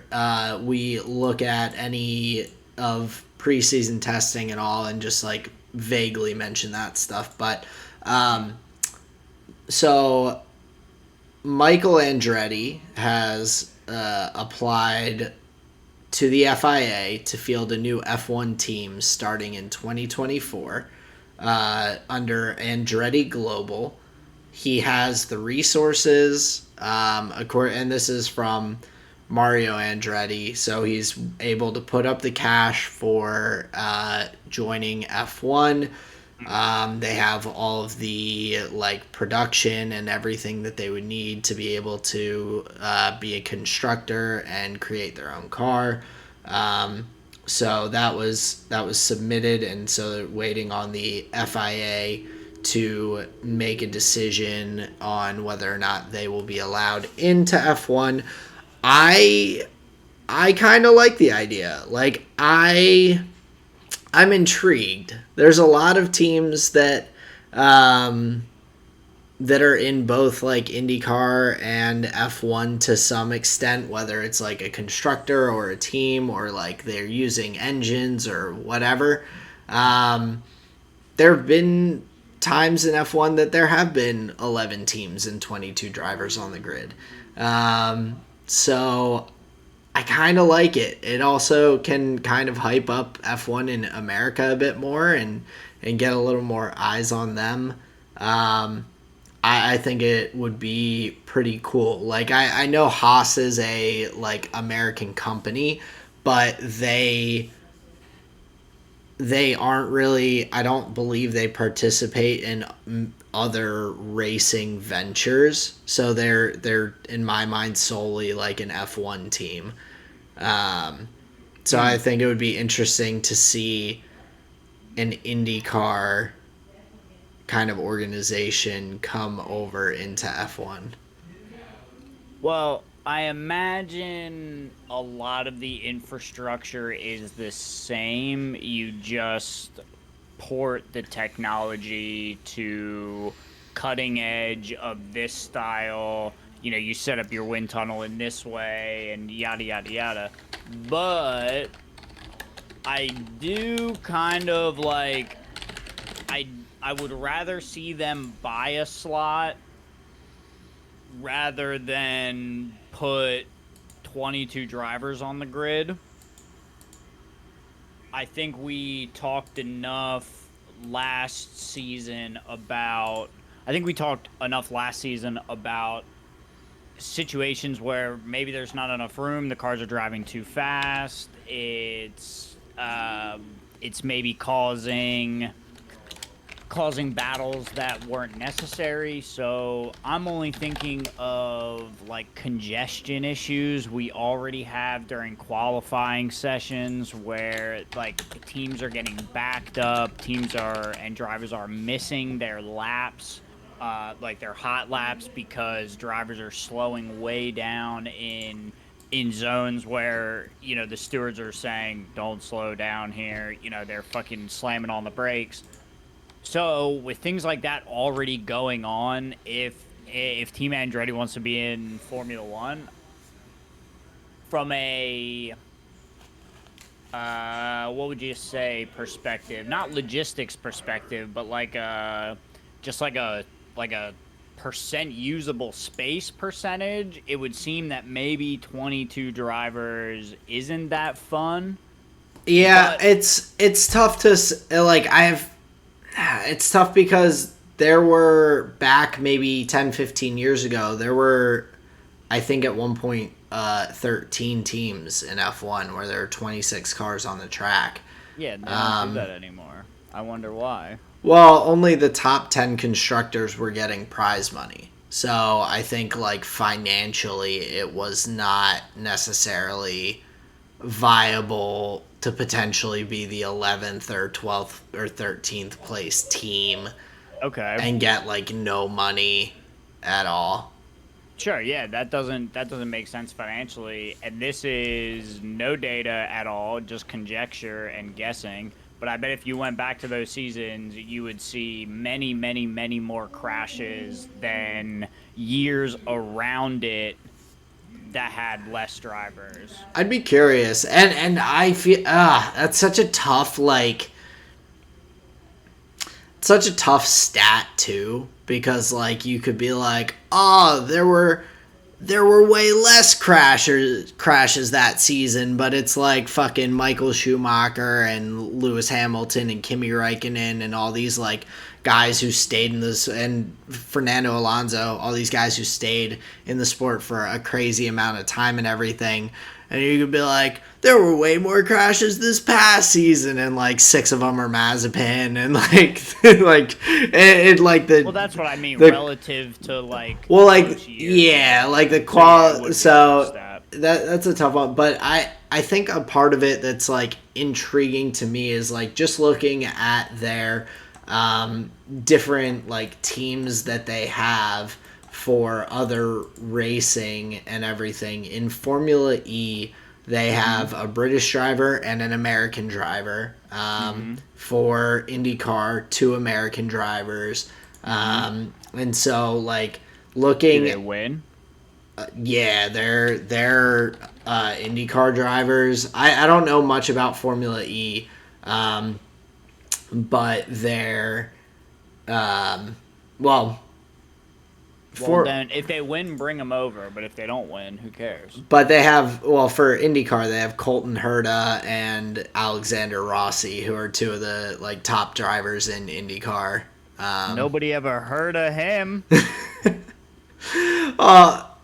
we look at any of preseason testing and all, and just like vaguely mention that stuff. But so Michael Andretti has applied to the FIA to field a new F1 team starting in 2024 under Andretti Global. He has the resources, and this is from Mario Andretti, so he's able to put up the cash for joining F1. They have all of the like production and everything that they would need to be able to be a constructor and create their own car. So that was submitted, and so they're waiting on the FIA to make a decision on whether or not they will be allowed into F1. I kind of like the idea. Like I'm intrigued. There's a lot of teams that that are in both like IndyCar and F1 to some extent, whether it's like a constructor or a team or like they're using engines or whatever. There have been times in F1 that there have been 11 teams and 22 drivers on the grid. So I kind of like it. It also can kind of hype up F1 in America a bit more and get a little more eyes on them. I think it would be pretty cool. Like I know Haas is a like American company, but they aren't really, I don't believe they participate in other racing ventures. So they're in my mind solely like an F1 team. So I think it would be interesting to see an IndyCar kind of organization come over into F1. Well, I imagine a lot of the infrastructure is the same. You just port the technology to cutting edge of this style. You know, you set up your wind tunnel in this way and yada yada yada. But I do kind of like I would rather see them buy a slot rather than put 22 drivers on the grid. I think we talked enough last season about situations where maybe there's not enough room, the cars are driving too fast, it's maybe causing battles that weren't necessary. So I'm only thinking of like congestion issues we already have during qualifying sessions where like teams are getting backed up, and drivers are missing their laps, like their hot laps, because drivers are slowing way down in zones where, you know, the stewards are saying don't slow down here, you know, they're fucking slamming on the brakes. So with things like that already going on, if Team Andretti wants to be in Formula One, from a what would you say perspective, not logistics perspective, but like just like a percent usable space percentage, it would seem that maybe 22 drivers isn't that fun. Yeah, But it's tough to like it's tough because there were back maybe 10, 15 years ago, there were, I think at one point, 13 teams in F1 where there were 26 cars on the track. yeah, they don't do that anymore. I wonder why. Well, only the top 10 constructors were getting prize money. So I think like financially it was not necessarily viable to potentially be the 11th or 12th or 13th place team Okay. and get like no money at all. Sure, yeah, that doesn't make sense financially, and this is no data at all, just conjecture and guessing. But I bet if you went back to those seasons, you would see many, many, many more crashes than years around it that had less drivers. I'd be curious. And I feel that's such a tough stat too, because like you could be like, "Oh, there were way less crashes that season," but it's like fucking Michael Schumacher and Lewis Hamilton and Kimi Räikkönen and all these like guys who stayed in this, and Fernando Alonso, all these guys who stayed in the sport for a crazy amount of time and everything. And you could be like, there were way more crashes this past season, and like 6 of them are Mazepin, and like like the, well, that's what I mean, relative to like well, like years. yeah, like the that's a tough one. But I think a part of it that's like intriguing to me is like just looking at their different like teams that they have for other racing and everything. In Formula E, they have a British driver and an American driver. For IndyCar, 2 American drivers. And so, like, looking... Do they win? Yeah, they're IndyCar drivers. I don't know much about Formula E, but they're... well, then if they win, bring them over. But if they don't win, who cares? But they have, well, for IndyCar, they have Colton Herta and Alexander Rossi, who are 2 of the like top drivers in IndyCar. Nobody ever heard of him.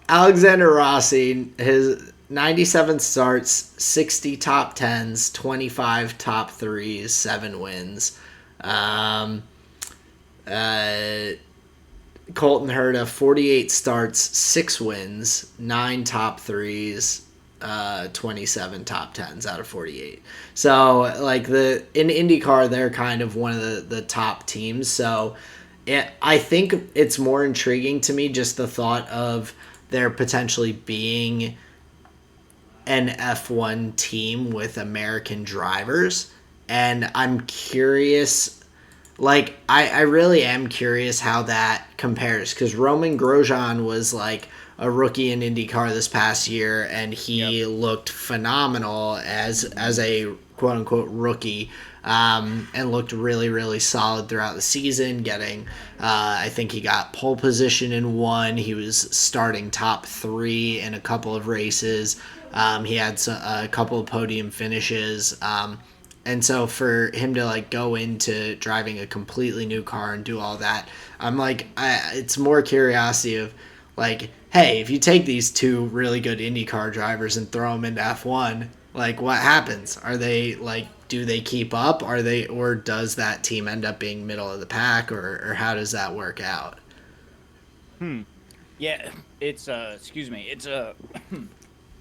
Alexander Rossi, his 97 starts, 60 top 10s, 25 top 3s, 7 wins. Um, uh, Colton Herta, 48 starts, 6 wins, 9 top 3s, 27 top 10s out of 48. So, like, in IndyCar, they're kind of one of the top teams. So, I think it's more intriguing to me just the thought of there potentially being an F1 team with American drivers. And I'm curious, like, I really am curious how that compares, because Roman Grosjean was like a rookie in IndyCar this past year, and he looked phenomenal as a quote unquote rookie, and looked really, really solid throughout the season. Getting, I think he got pole position in one. He was starting top 3 in a couple of races. He had a couple of podium finishes. And so for him to like go into driving a completely new car and do all that, I'm like, it's more curiosity of like, hey, if you take these 2 really good IndyCar drivers and throw them into F1, like what happens? Are they like, do they keep up? Are they, or does that team end up being middle of the pack, or how does that work out? Yeah, it's excuse me, it's a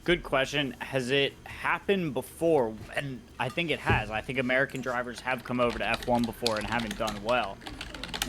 good question. Has it happened before? And I think it has. I think American drivers have come over to F1 before and haven't done well.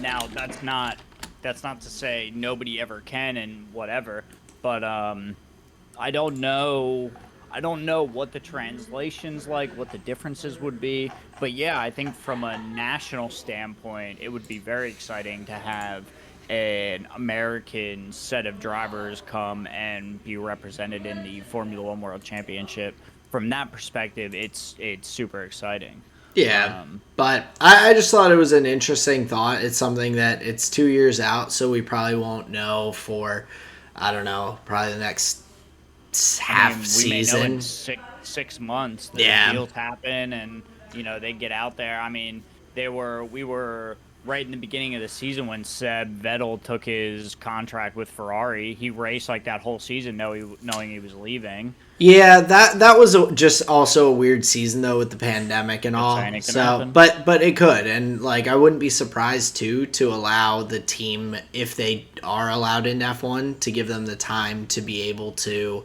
Now, that's not to say nobody ever can and whatever, but I don't know. I don't know what the translation's like, what the differences would be. But yeah, I think from a national standpoint, it would be very exciting to have an American set of drivers come and be represented in the Formula One World Championship. From that perspective, it's super exciting. Yeah, but I just thought it was an interesting thought. It's something that it's 2 years out, so we probably won't know for, I don't know, probably the next half We may know season. in six months the Yeah. deals happen, and they get out there. I mean, we were right in the beginning of the season when Seb Vettel took his contract with Ferrari. He raced like that whole season, knowing he was leaving. Yeah, that was just also a weird season though with the pandemic and Just all. saying it can So, happen. but it could, and like I wouldn't be surprised too to allow the team, if they are allowed in F1, to give them the time to be able to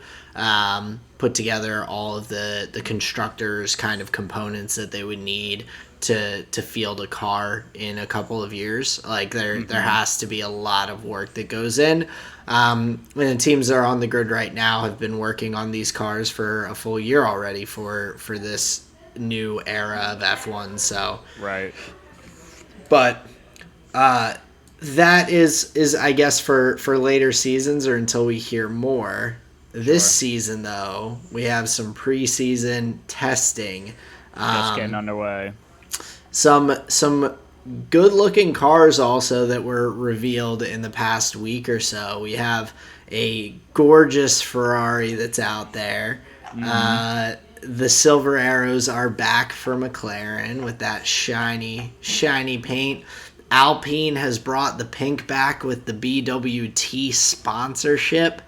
put together all of the constructors kind of components that they would need to field a car in a couple of years. Like there has to be a lot of work that goes in. And the teams that are on the grid right now have been working on these cars for a full year already for this new era of F1. So, Right. but that is I guess for later seasons or until we hear more. This Sure. season though, we have some preseason testing. Just getting underway. Some good looking cars also that were revealed in the past week or so. We have a gorgeous Ferrari that's out there. The silver arrows are back for McLaren with that shiny paint. Alpine has brought the pink back with the BWT sponsorship.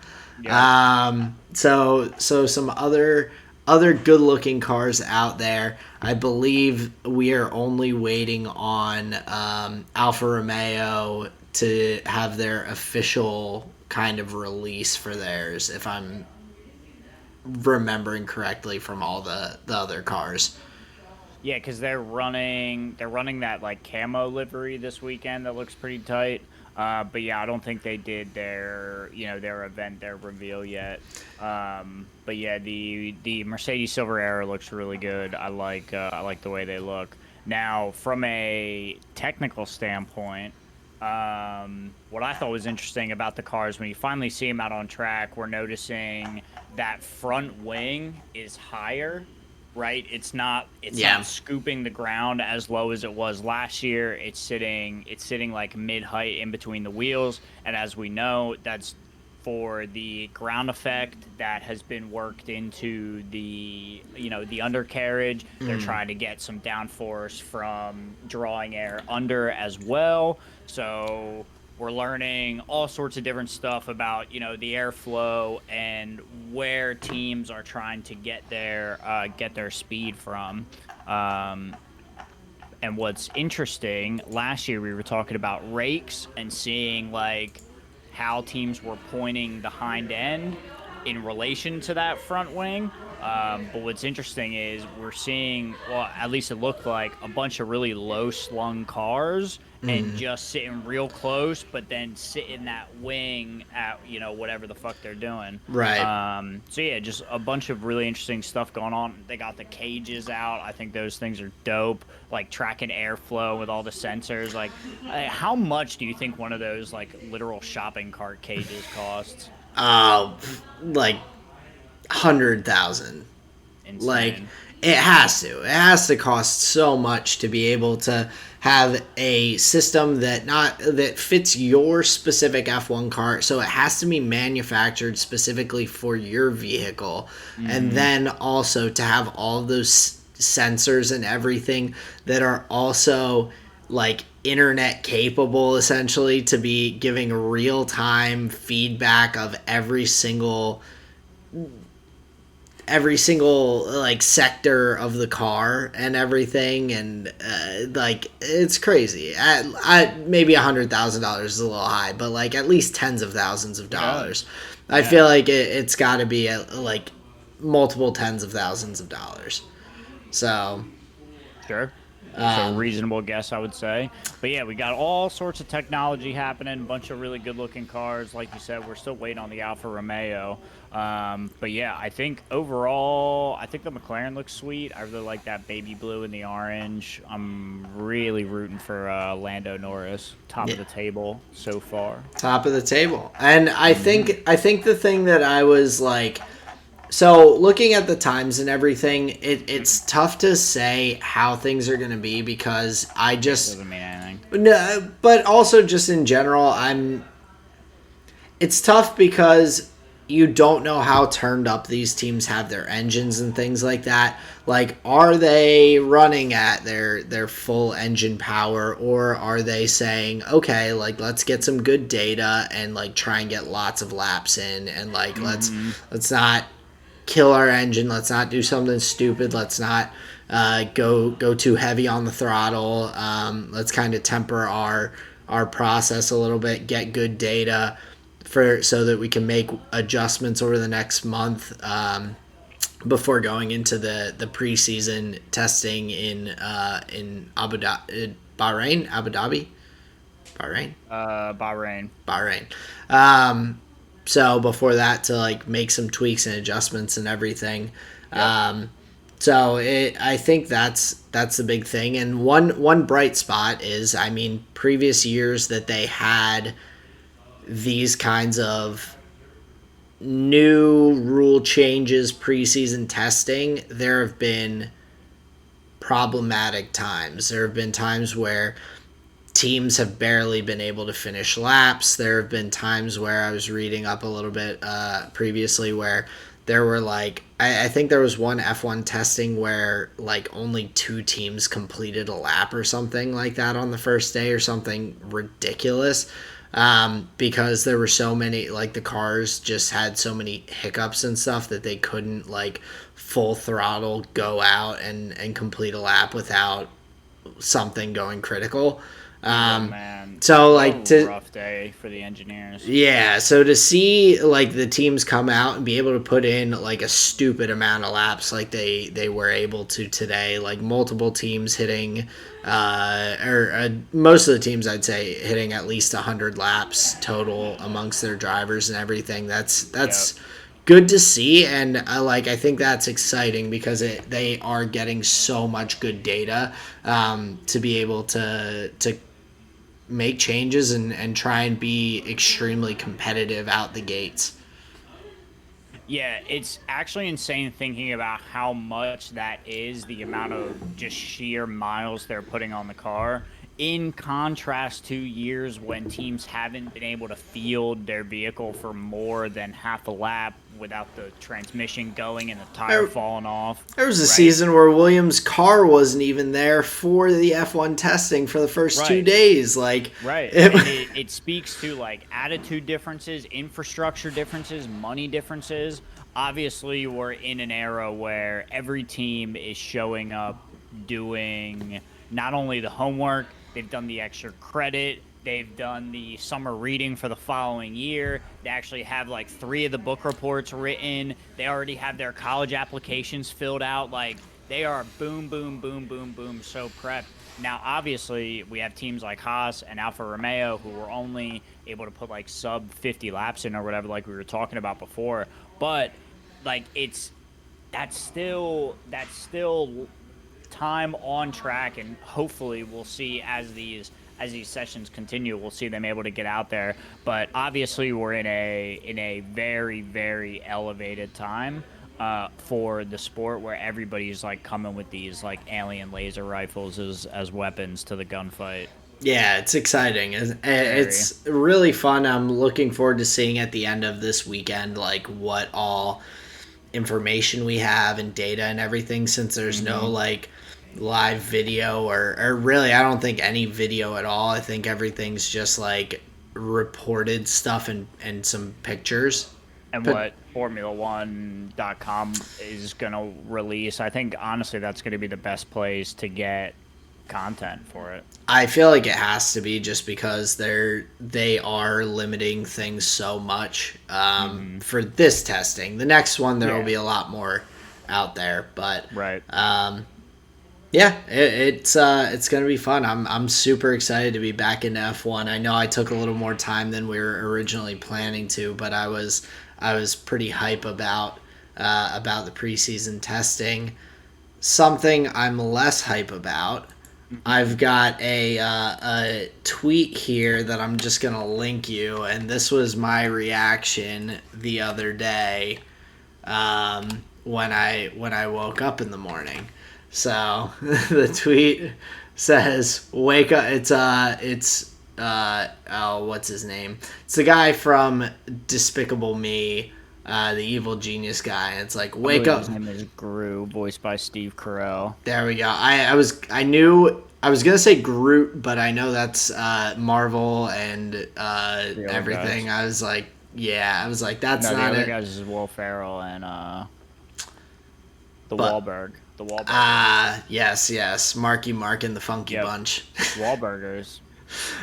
Yeah. So some other good looking cars out there. I believe we are only waiting on Alfa Romeo to have their official kind of release for theirs, if I'm remembering correctly from all the other cars. Yeah, because they're running that like camo livery this weekend that looks pretty tight. But yeah, I don't think they did their event, their reveal yet. But yeah, the Mercedes Silver Arrow looks really good. I like the way they look. Now, from a technical standpoint, what I thought was interesting about the cars when you finally see them out on track, we're noticing that front wing is higher, right? It's not scooping the ground as low as it was last year. It's sitting like mid height in between the wheels, and as we know, that's for the ground effect that has been worked into the undercarriage. They're trying to get some downforce from drawing air under as well. So we're learning all sorts of different stuff about the airflow and where teams are trying to get their speed from. Um, and what's interesting, last year we were talking about rakes and seeing like how teams were pointing the hind end in relation to that front wing. But what's interesting is we're seeing, well, at least it looked like a bunch of really low slung cars and just sitting real close, but then sit in that wing at whatever the fuck they're doing. Right. So yeah, just a bunch of really interesting stuff going on. They got the cages out. I think those things are dope. Like tracking airflow with all the sensors. Like, how much do you think one of those like literal shopping cart cages costs? Like 100,000. Like Insane. it has to. It has to cost so much to be able to have a system that fits your specific F1 car. So it has to be manufactured specifically for your vehicle, and then also to have all of those sensors and everything that are also like internet capable, essentially, to be giving real time feedback of every single like sector of the car and everything, and like it's crazy. I maybe $100,000 is a little high, but like at least tens of thousands of dollars. Yeah. I feel like it's got to be like multiple tens of thousands of dollars. So Sure. That's a reasonable guess, I would say. But yeah, we got all sorts of technology happening, a bunch of really good looking cars. Like you said, we're still waiting on the Alfa Romeo. But yeah, I think overall, I think the McLaren looks sweet. I really like that baby blue and the orange. I'm really rooting for Lando Norris, top of the table so far. top of the table, and I think the thing that I was like, so looking at the times and everything, it's tough to say how things are going to be because I just Doesn't mean anything. no, but also just in general, it's tough because you don't know how turned up these teams have their engines and things like that. Like, are they running at their full engine power, or are they saying, okay, like let's get some good data and like try and get lots of laps in, and like let's not kill our engine. Let's not do something stupid. Let's not go too heavy on the throttle. Let's kind of temper our process a little bit. Get good data so that we can make adjustments over the next month before going into the preseason testing in Abu Dhabi, Bahrain, Abu Dhabi, Bahrain. Bahrain. Bahrain. So before that, to like make some tweaks and adjustments and everything. Yep. So I think that's the big thing. And one bright spot is, I mean, previous years that they had these kinds of new rule changes, preseason testing, there have been problematic times. There have been times where teams have barely been able to finish laps. There have been times where I was reading up a little bit previously where there were like, I think there was one F1 testing where like only 2 teams completed a lap or something like that on the first day, or something ridiculous, because there were so many, like the cars just had so many hiccups and stuff that they couldn't like full throttle go out and complete a lap without something going critical. Man. So What like a rough day for the engineers. yeah, so to see like the teams come out and be able to put in like a stupid amount of laps like they were able to today, like multiple teams hitting most of the teams, I'd say, hitting at least 100 laps total amongst their drivers and everything. That's Yep. good to see, and I think that's exciting because they are getting so much good data to be able to make changes and try and be extremely competitive out the gates. Yeah, it's actually insane thinking about how much that is, the amount of just sheer miles they're putting on the car. in contrast to years when teams haven't been able to field their vehicle for more than half a lap without the transmission going and the tire falling off. There was a right? season where Williams' car wasn't even there for the F1 testing for the first 2 days. Like, right. It speaks to like attitude differences, infrastructure differences, money differences. Obviously, we're in an era where every team is showing up doing not only the homework, they've done the extra credit, they've done the summer reading for the following year. They actually have like 3 of the book reports written. They already have their college applications filled out. Like, they are boom, boom, boom, boom, boom, so prepped. Now, obviously, we have teams like Haas and Alfa Romeo who were only able to put like sub 50 laps in or whatever, like we were talking about before. But like, that's still time on track, and hopefully we'll see as these sessions continue, we'll see them able to get out there. But obviously, we're in a very, very elevated time for the sport, where everybody's like coming with these like alien laser rifles as weapons to the gunfight. yeah, it's exciting. It's really fun. I'm looking forward to seeing at the end of this weekend like what all information we have and data and everything, since there's no like live video or really I don't think any video at all. I think everything's just like reported stuff and some pictures. And what Formula1.com is going to release, I think honestly that's going to be the best place to get content for it. I feel like it has to be, just because they are limiting things so much for this testing. The next one there will be a lot more out there, but yeah, it's gonna be fun. I'm super excited to be back in F1. I know I took a little more time than we were originally planning to, but I was pretty hype about the preseason testing. Something I'm less hype about. I've got a tweet here that I'm just gonna link you, and this was my reaction the other day when I woke up in the morning. So the tweet says, "Wake up!" It's what's his name? It's the guy from Despicable Me, the evil genius guy. And it's like, "Wake up!" His name is Gru, voiced by Steve Carell. There we go. I knew I was gonna say Groot, but I know that's Marvel and everything. Guys. I was like, that's not it. The other guys is Will Ferrell and Wahlberg. The Wahlberg. Yes, Marky Mark and the Funky Bunch. Wahlburgers.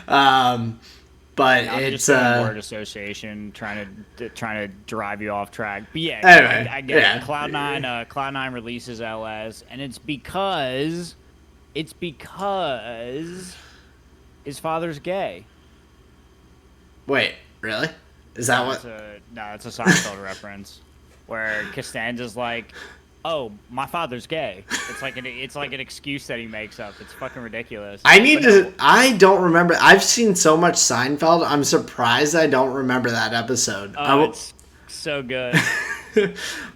But I'm it's just word association trying to drive you off track. But yeah, anyway, I get it. Cloud9 releases LS, and it's because his father's gay. Wait, really? Is that what? No, it's a Seinfeld reference where Costanza's like, "Oh, my father's gay." It's like an excuse that he makes up. It's fucking ridiculous. I don't remember. I've seen so much Seinfeld. I'm surprised I don't remember that episode. Oh, it's so good.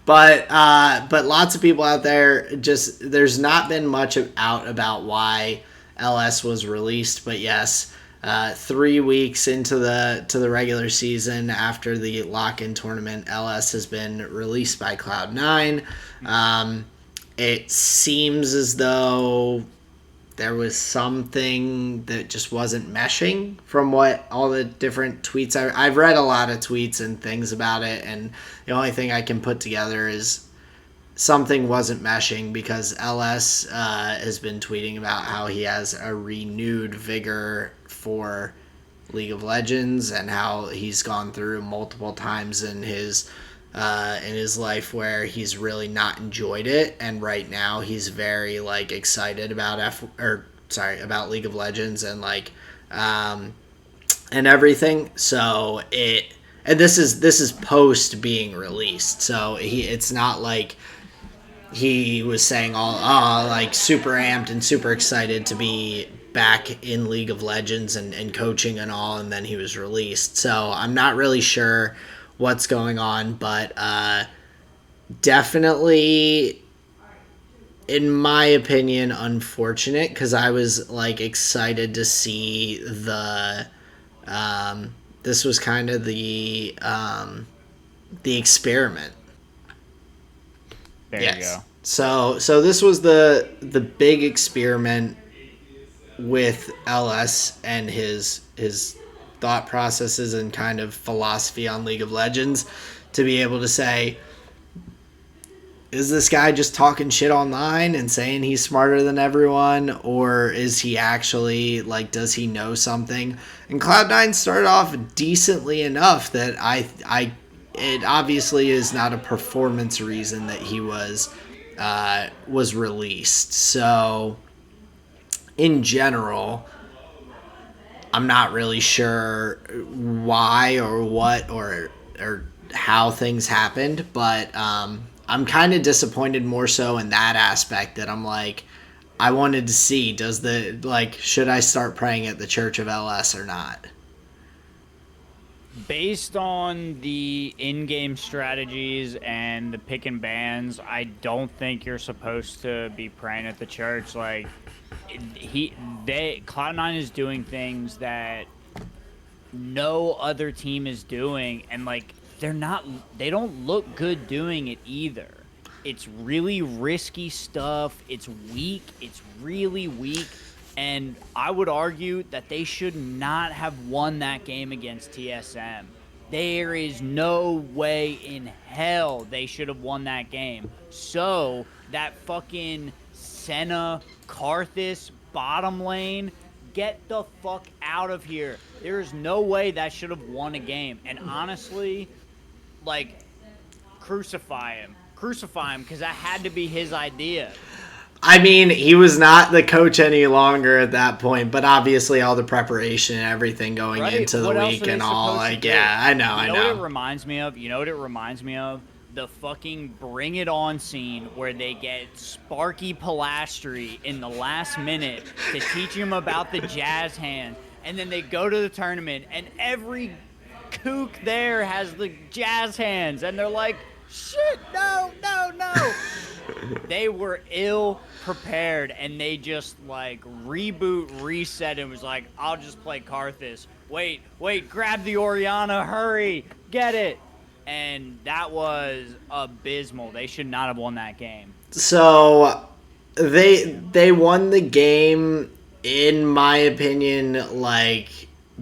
But lots of people out there, just there's not been much out about why LS was released. But yes, 3 weeks into the regular season after the lock-in tournament, LS has been released by Cloud9. It seems as though there was something that just wasn't meshing from what all the different tweets I've read. A lot of tweets and things about it, and the only thing I can put together is something wasn't meshing, because LS has been tweeting about how he has a renewed vigor for League of Legends, and how he's gone through multiple times in his life where he's really not enjoyed it, and right now he's very like excited about about League of Legends and like and everything. So this is post being released, so it's not like he was saying all like super amped and super excited to be back in League of Legends and coaching and all, and then he was released. So I'm not really sure what's going on, but definitely in my opinion, unfortunate because I was like excited to see the. This was kind of the experiment. There you Yes. go. So this was the big experiment with LS and his thought processes and kind of philosophy on League of Legends to be able to say, is this guy just talking shit online and saying he's smarter than everyone, or is he actually like, does he know something? And Cloud9 started off decently enough that I it obviously is not a performance reason that he was released. So in general, I'm not really sure why or what or how things happened, but I'm kind of disappointed more so in that aspect that I'm like, I wanted to see, does the like, should I start praying at the Church of LS or not? Based on the in-game strategies and the pick and bans, I don't think you're supposed to be praying at the church. Like Cloud9 is doing things that no other team is doing, and like they don't look good doing it either. It's really risky stuff. It's weak. It's really weak. And I would argue that they should not have won that game against TSM. There is no way in hell they should have won that game. So that fucking Senna Karthus bottom lane, get the fuck out of here. There is no way that should have won a game. And honestly, like, crucify him. Crucify him, because that had to be his idea. I mean, he was not the coach any longer at that point, but obviously all the preparation and everything going Right? into the What else week are they and all, supposed to like, do? yeah, I know, You I know what it know. reminds me of? You know what it reminds me of? The fucking Bring It On scene where they get Sparky Pilastri in the last minute to teach him about the jazz hand, and then they go to the tournament, and every kook there has the jazz hands, and they're like, shit, no, no, no. They were ill prepared, and they just like reboot, reset, and was like, I'll just play Karthus. Wait, grab the Oriana, hurry, get it. And that was abysmal. They should not have won that game. So they won the game in my opinion, like,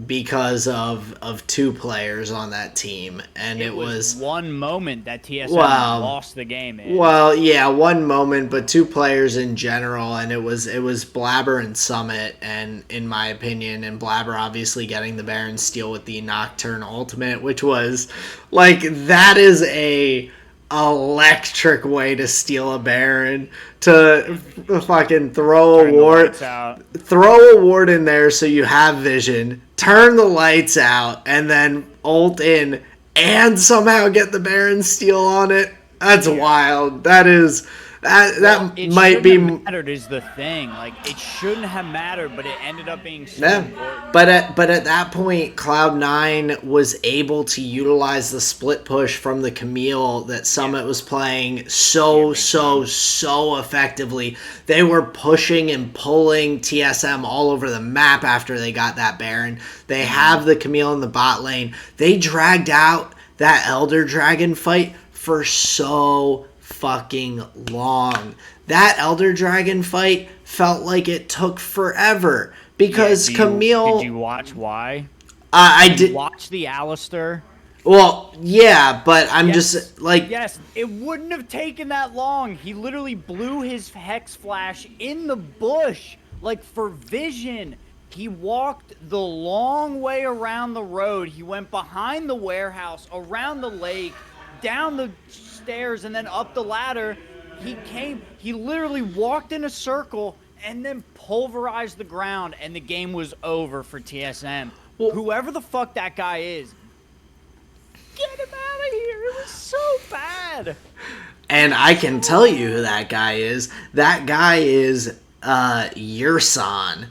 because of two players on that team, and It it was was, one moment that TSM well, lost the game in. well, yeah, one moment, but two players in general, and it was Blabber and Summit, and in my opinion, and Blabber obviously getting the Baron steal with the Nocturne ultimate, which was like, that is a electric way to steal a Baron, to fucking Turn the lights out. throw a ward in there so you have vision, turn the lights out, and then ult in, and somehow get the Baron steal on it. That's wild. That is that It might shouldn't be. have mattered is the thing. Like, it shouldn't have mattered, but it ended up being so Yeah. important. But at that point, Cloud9 was able to utilize the split push from the Camille that Summit was playing so effectively. They were pushing and pulling TSM all over the map after they got that Baron. They have the Camille in the bot lane. They dragged out that Elder Dragon fight for so fucking long. That Elder Dragon fight felt like it took forever because Camille. Did you watch why? I Did you did. watch the Alistair? Well, yeah, but I'm Yes. just like. Yes, it wouldn't have taken that long. He literally blew his Hex Flash in the bush, like, for vision. He walked the long way around the road. He went behind the warehouse, around the lake, down the stairs, and then up the ladder. He literally walked in a circle and then pulverized the ground, and the game was over for TSM. Well, Whoever the fuck that guy is, get him out of here. It was so bad. And I can tell you who that guy is. That guy is Yursan.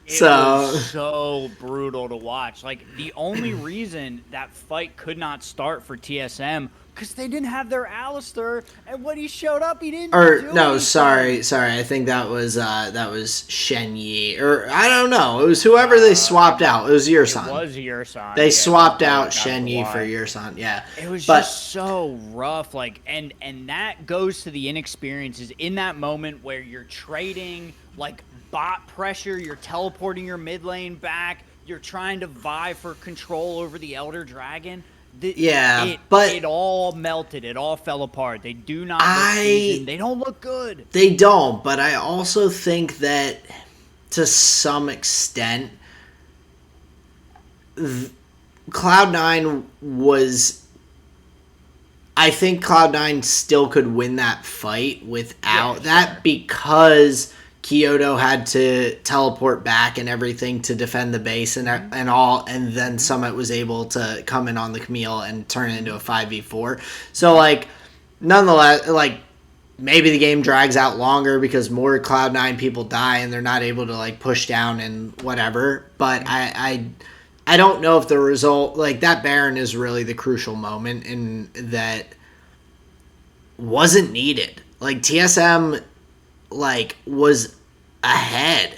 It was so brutal to watch. Like, the only reason that fight could not start for TSM Because they didn't have their Alistair, and when he showed up, he didn't Or do no, anything. sorry. I think that was Shen Yi, or I don't know. It was whoever they swapped out. It was Yursan. It was Yersan. They Yeah, swapped I out forgot Shen Yi for why. Yursan. Yeah, It was but just so rough, like, and that goes to the inexperiences in that moment where you're trading like bot pressure, you're teleporting your mid lane back, you're trying to vie for control over the Elder Dragon. yeah, It but all melted. It all fell apart. They do not look I seasoned. They don't look good. they don't. But I also think that to some extent, Cloud9 was. I think Cloud9 still could win that fight without that because Kyoto had to teleport back and everything to defend the base and all, and then Summit was able to come in on the Camille and turn it into a 5v4. So, like, nonetheless, like, maybe the game drags out longer because more Cloud9 people die and they're not able to, like, push down and whatever. But I don't know if the result, like, that Baron is really the crucial moment in that wasn't needed. Like, TSM, like, was ahead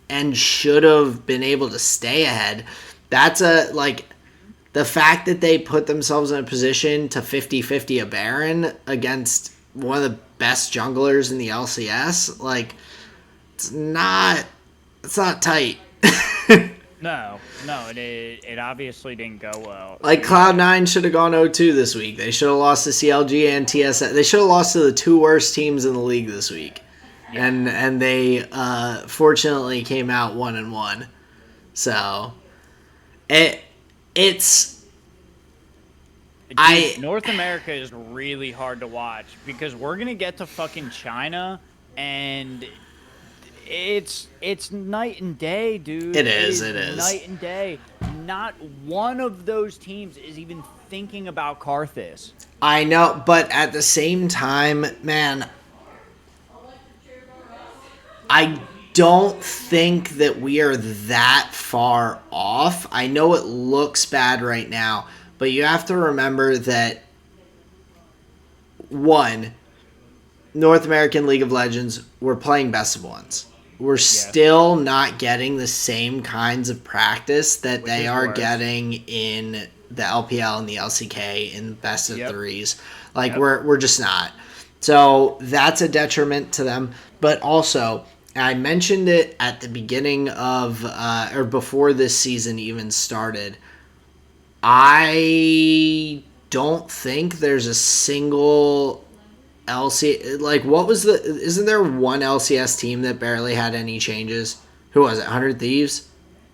and should have been able to stay ahead. That's the fact that they put themselves in a position to 50-50 a Baron against one of the best junglers in the LCS, like, it's not tight. No, it obviously didn't go well. Like, Cloud9 should have gone 0-2 this week. They should have lost to CLG and TSM. They should have lost to the two worst teams in the league this week. Yeah. And they fortunately came out 1-1. So it's Dude, North America is really hard to watch because we're gonna get to fucking China and it's night and day, dude. It is. Night and day. Not one of those teams is even thinking about Karthus. I know, but at the same time, man, I don't think that we are that far off. I know it looks bad right now, but you have to remember that, one, North American League of Legends, we're playing best of ones. We're still not getting the same kinds of practice that they are getting in the LPL and the LCK in best of threes. Like, we're just not. So that's a detriment to them. But also, I mentioned it at the beginning of, or before this season even started, I don't think there's a single like, what was isn't there one LCS team that barely had any changes? Who was it? 100 Thieves?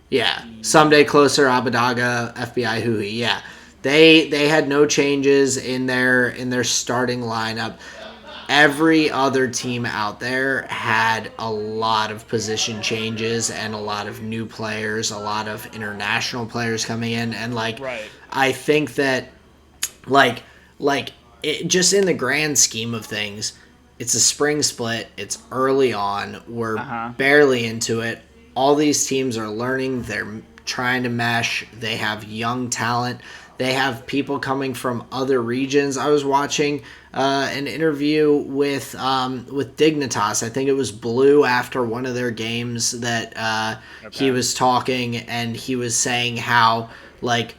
Yeah. Someday Closer, Abadaga, FBI, Hui. Yeah. They had no changes in their starting lineup. Every other team out there had a lot of position changes and a lot of new players, a lot of international players coming in, and I think that like it, just in the grand scheme of things, it's a spring split. It's early on. We're barely into it. All these teams are learning. They're trying to mesh. They have young talent. They have people coming from other regions. I was watching an interview with Dignitas. I think it was Blue after one of their games that he was talking, and he was saying how, like,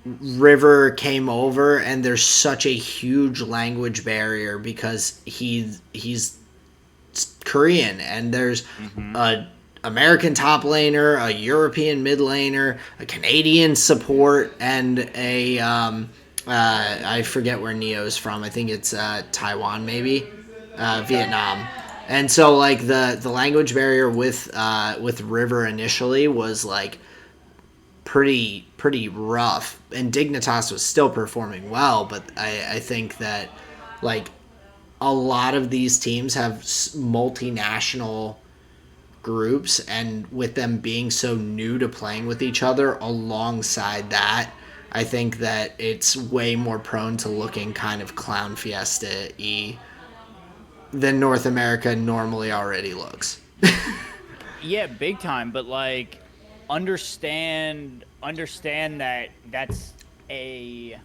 River came over and there's such a huge language barrier because he's Korean, and there's a American top laner, a European mid laner, a Canadian support, and a I forget where Neo's from. I think it's Taiwan, maybe Vietnam. And so, like, the language barrier with River initially was, like, pretty rough, and Dignitas was still performing well, but I think that, like, a lot of these teams have multinational groups, and with them being so new to playing with each other alongside that, I think that it's way more prone to looking kind of Clown Fiesta-y than North America normally already looks. Yeah, big time, but, like, understand that that's a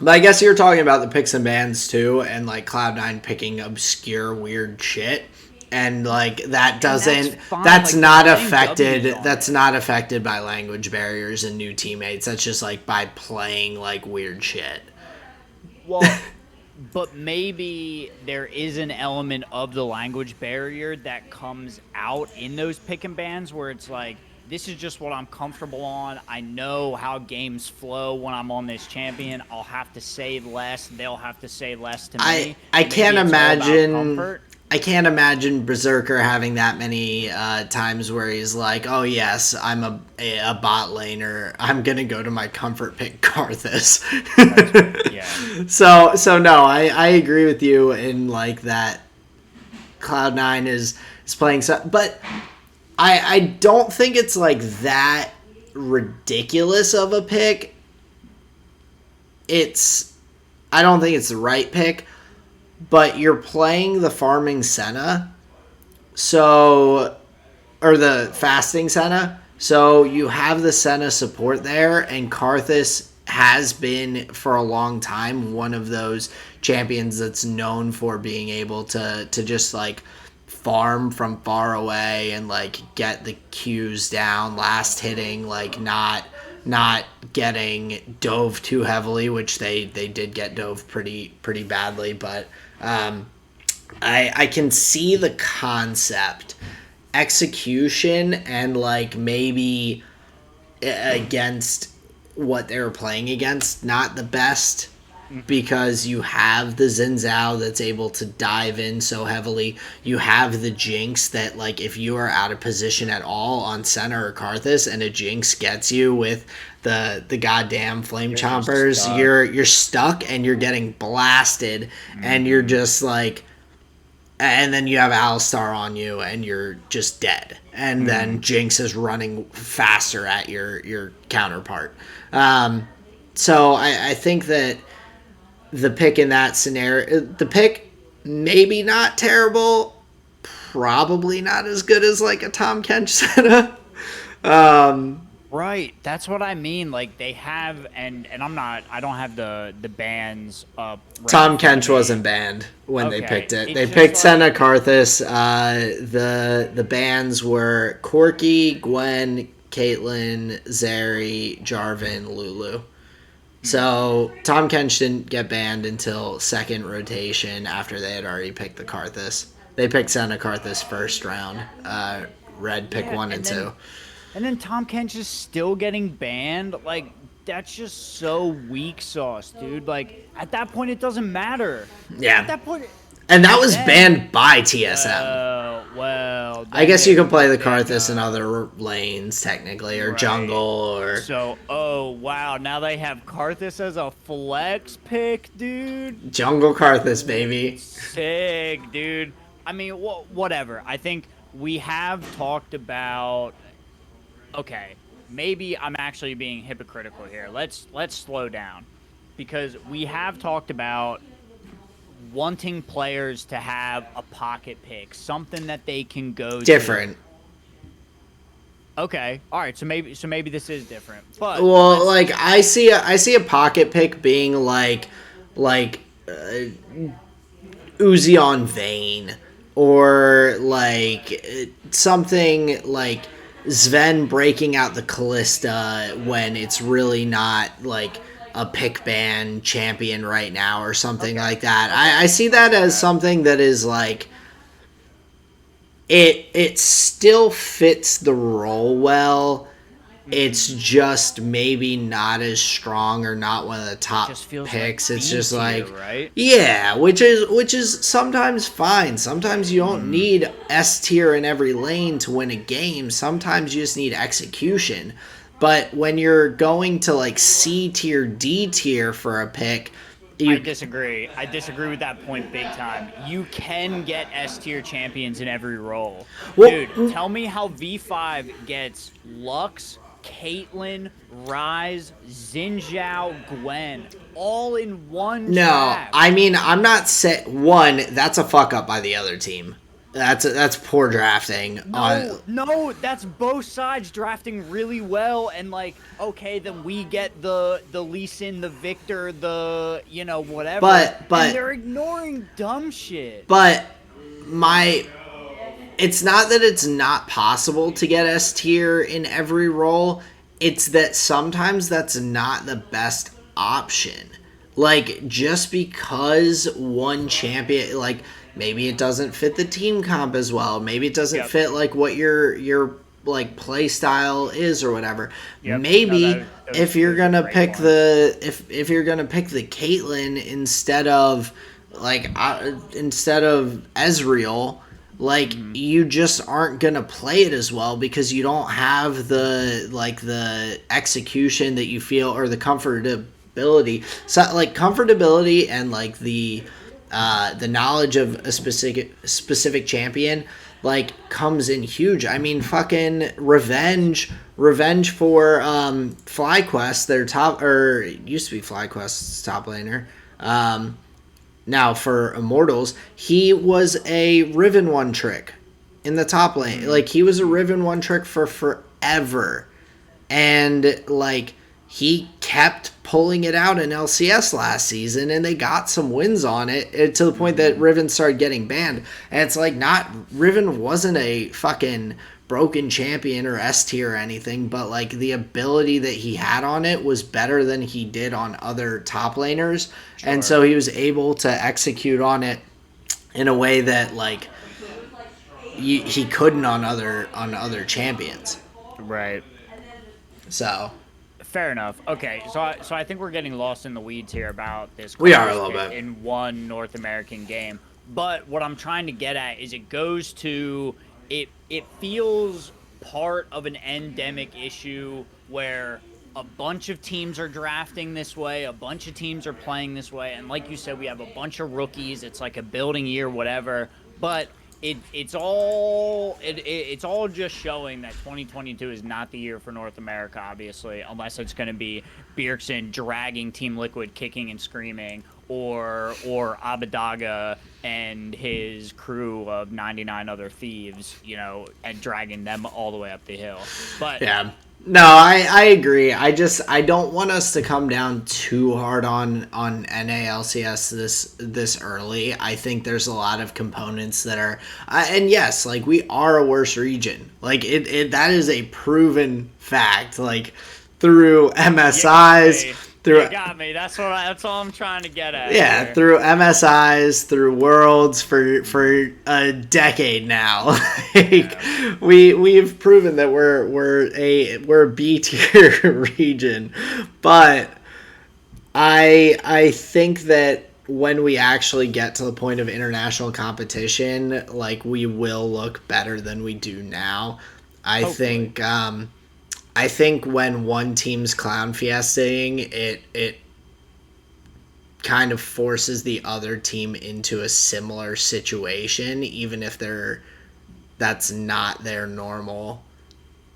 But I guess you're talking about the picks and bans too, and like Cloud9 picking obscure weird shit, and like that doesn't that's like, not affected that's not affected by language barriers and new teammates. That's just like by playing like weird shit. Well, but maybe there is an element of the language barrier that comes out in those pick and bans where it's like, this is just what I'm comfortable on. I know how games flow when I'm on this champion. I'll have to say less. They'll have to say less to me. I can't imagine. I can't imagine Berserker having that many times where he's like, "Oh yes, I'm a bot laner. I'm gonna go to my comfort pick Karthus." Yeah. So no, I agree with you in like that. Cloud9 is playing but I don't think it's like that ridiculous of a pick. I don't think it's the right pick, but you're playing the farming Senna, or the fasting Senna, so you have the Senna support there, and Karthus has been for a long time one of those champions that's known for being able to just like farm from far away and like get the Qs down, last hitting, like not getting dove too heavily, which they did get dove pretty badly, but I can see the concept. Execution and like maybe against what they were playing against, not the best, because you have the Xin Zhao that's able to dive in so heavily. You have the Jinx that, like, if you are out of position at all on Senna or Karthus and a Jinx gets you with the goddamn Flame Chompers, you're stuck and you're getting blasted, and you're just like, and then you have Alistar on you and you're just dead. And then Jinx is running faster at your counterpart. So I think that the pick in that scenario, the pick maybe not terrible, probably not as good as like a Tom Kench setup. Right, that's what I mean. Like they have, and I don't have the bans up. Right, Tom Kench wasn't banned when they picked it. It's they just picked Senna Karthus. The bans were Corki, Gwen, Caitlyn, Zeri, Jarvan, Lulu. So Tom Kench didn't get banned until second rotation after they had already picked the Karthus. They picked Senna Karthus first round. Red pick 1 and 2. And then Tom Kench is still getting banned. Like, that's just so weak sauce, dude. Like, at that point, it doesn't matter. Yeah. At that point... And that was banned by TSM. Well... I guess you can play the Karthus in other lanes, technically, or jungle, or... So, oh, wow. Now they have Karthus as a flex pick, dude. Jungle Karthus, baby. Sick, dude. I mean, whatever. I think we have talked about... Okay, maybe I'm actually being hypocritical here. Let's slow down, because we have talked about wanting players to have a pocket pick, something that they can go different. Okay, all right. So maybe this is different. But well, like I see a pocket pick being like Uzi on Vayne, or like something like Sven breaking out the Callista when it's really not like a pick ban champion right now, or something like that. I see that as something that is like it still fits the role well. It's just maybe not as strong, or not one of the top picks. Like it's just like, right? Yeah, which is sometimes fine. Sometimes you don't need S tier in every lane to win a game. Sometimes you just need execution. But when you're going to like C tier, D tier for a pick, I disagree. I disagree with that point big time. You can get S tier champions in every role. Well, dude, tell me how V5 gets Lux, Caitlyn, Ryze, Xin Zhao, Gwen, all in one No, draft. I mean, I'm not set. One, that's a fuck up by the other team. That's poor drafting. No, that's both sides drafting really well, and like, okay, then we get the Lee Sin, the Victor, the whatever, and they're ignoring dumb shit. But it's not that it's not possible to get S tier in every role. It's that sometimes that's not the best option. Like, just because one champion, like, maybe it doesn't fit the team comp as well. Maybe it doesn't fit like what your like play style is or whatever. Maybe if you're gonna pick if you're gonna pick the Caitlyn instead of Ezreal, like you just aren't gonna play it as well because you don't have the execution that you feel, or the comfortability. So like comfortability and like the knowledge of a specific champion like comes in huge. I mean, fucking revenge for FlyQuest, their top, or it used to be FlyQuest's top laner. Now for Immortals, he was a Riven one trick in the top lane. Like, he was a Riven one trick for forever. And like, he kept pulling it out in LCS last season, and they got some wins on it to the point that Riven started getting banned. And it's like, Riven wasn't a fucking broken champion or S tier or anything, but like the ability that he had on it was better than he did on other top laners. Sure. And so he was able to execute on it in a way that like he couldn't on other champions. Right. So fair enough. Okay, so I think we're getting lost in the weeds here about this. We are a little bit in one North American game, but what I'm trying to get at is it goes to it feels part of an endemic issue where a bunch of teams are drafting this way, a bunch of teams are playing this way, and like you said, we have a bunch of rookies. It's like a building year, whatever, but it's all just showing that 2022 is not the year for North America, obviously, unless it's going to be Bjergsen dragging Team Liquid kicking and screaming, or Abadaga and his crew of 99 other thieves, and dragging them all the way up the hill. But yeah. No, I agree. I don't want us to come down too hard on NALCS this early. I think there's a lot of components that are, and yes, like, we are a worse region. Like, that is a proven fact. Like, through MSIs. You got me. That's all I'm trying to get at. Yeah, here. Through MSIs, through Worlds for a decade now. We've proven that we're a B tier region, but I think that when we actually get to the point of international competition, like, we will look better than we do now. I think when one team's clown fiestaing, it kind of forces the other team into a similar situation, even if that's not their normal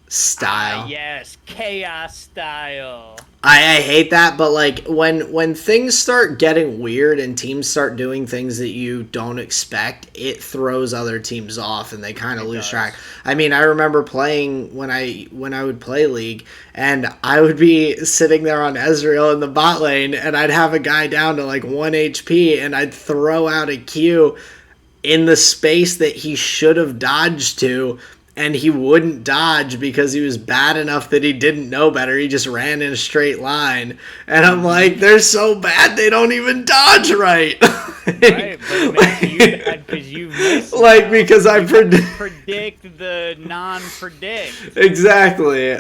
style. Yes, chaos style. I hate that, but like when things start getting weird and teams start doing things that you don't expect, it throws other teams off and they kind of lose track. I mean, I remember playing when I would play League, and I would be sitting there on Ezreal in the bot lane, and I'd have a guy down to like 1 HP, and I'd throw out a Q in the space that he should have dodged to, and he wouldn't dodge because he was bad enough that he didn't know better. He just ran in a straight line. And I'm like, they're so bad they don't even dodge right. Right, but it makes you bad because you missed. Like, because I predict the non-predict. Exactly.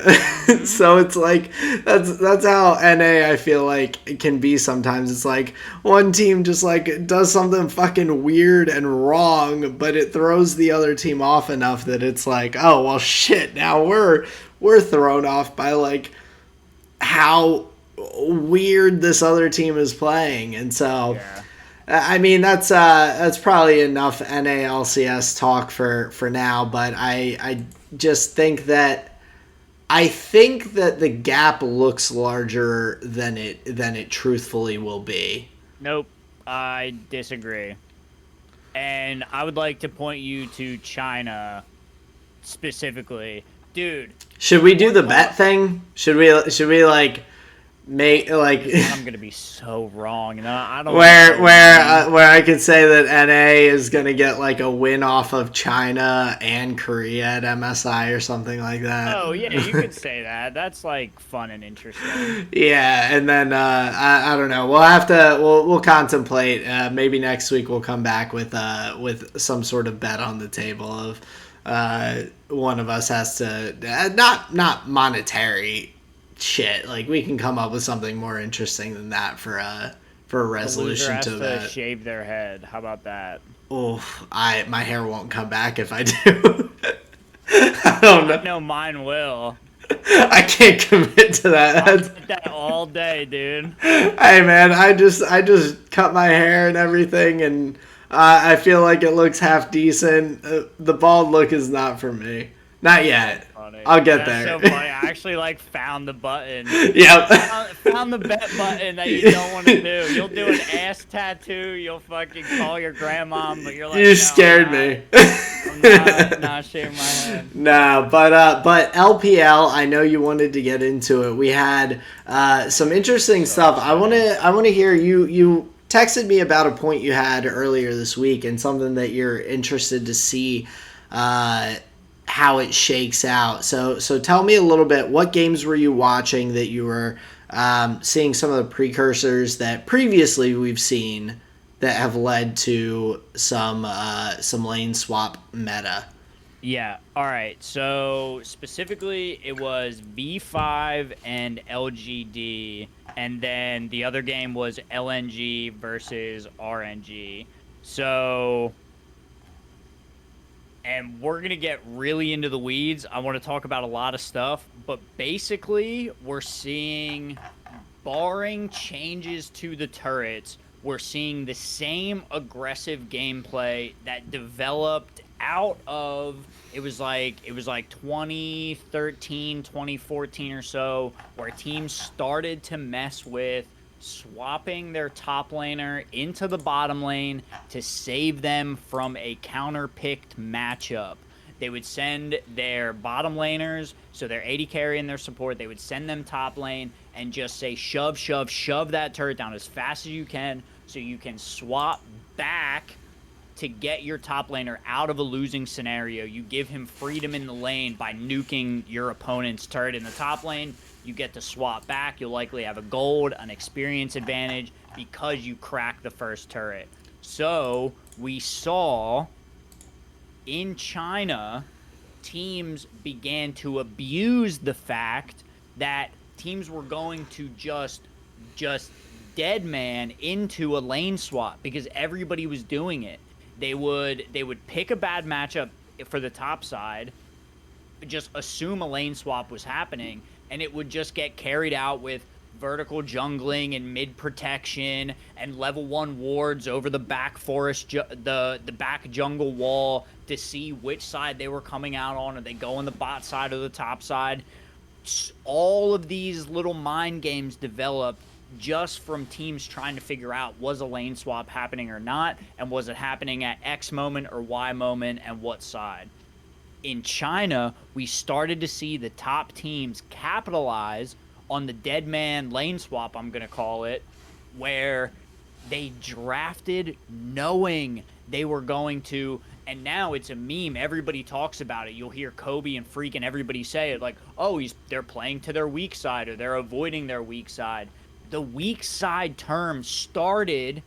So it's like, that's how NA, I feel like, it can be sometimes. It's like one team just like does something fucking weird and wrong, but it throws the other team off enough that it's like, oh, well, shit, now we're thrown off by like how weird this other team is playing. And so yeah. I mean, that's probably enough NALCS talk for now, but I just think that the gap looks larger than it truthfully will be. Nope, I disagree. And I would like to point you to China specifically. Dude. Should we do the bet thing? Should we like make like I'm gonna be so wrong. No, I don't where I could say that NA is gonna get like a win off of China and Korea at MSI or something like that. Oh yeah, you could say that. That's like fun and interesting. Yeah, and then I don't know. We'll contemplate. Maybe next week we'll come back with some sort of bet on the table of one of us has to not monetary shit. Like we can come up with something more interesting than that for a resolution to that. Shave their head. How about that? Oh, my hair won't come back if I do. I don't know. No, mine will. I can't commit to that. I'll do that all day, dude. Hey man, I just cut my hair and everything, and I feel like it looks half decent. The bald look is not for me. Not yet. I'll get there. So funny. I actually found the button. Yep. Found the bet button that you don't want to do. You'll do an ass tattoo. You'll fucking call your grandma, but you're like, you scared me. I'm not shaving my head. No, but LPL, I know you wanted to get into it. We had some interesting stuff. I want to hear you texted me about a point you had earlier this week and something that you're interested to see how it shakes out. So tell me a little bit, what games were you watching that you were seeing some of the precursors that previously we've seen that have led to some lane swap meta? Yeah, all right. So specifically it was V5 and LGD, and then the other game was LNG versus RNG. So, and we're going to get really into the weeds. I want to talk about a lot of stuff, but basically we're seeing, barring changes to the turrets, we're seeing the same aggressive gameplay that developed out of, it was like 2013, 2014 or so, where teams started to mess with swapping their top laner into the bottom lane to save them from a counter-picked matchup. They would send their bottom laners, so their AD carry and their support, they would send them top lane and just say shove, shove, shove that turret down as fast as you can so you can swap back to get your top laner out of a losing scenario. You give him freedom in the lane by nuking your opponent's turret in the top lane. You get to swap back. You'll likely have a gold, an experience advantage because you crack the first turret. So we saw in China, teams began to abuse the fact that teams were going to just dead man into a lane swap because everybody was doing it. They would pick a bad matchup for the top side, just assume a lane swap was happening, and it would just get carried out with vertical jungling and mid protection and level 1 wards over the back forest, the back jungle wall to see which side they were coming out on. Are they going the bot side or the top side? All of these little mind games developed just from teams trying to figure out, was a lane swap happening or not, and was it happening at X moment or Y moment, and what side. In China, we started to see the top teams capitalize on the dead man lane swap, I'm going to call it, where they drafted knowing they were going to, and now it's a meme. Everybody talks about it. You'll hear Kobe and Freak and everybody say it like, oh, they're playing to their weak side or they're avoiding their weak side. The weak side term started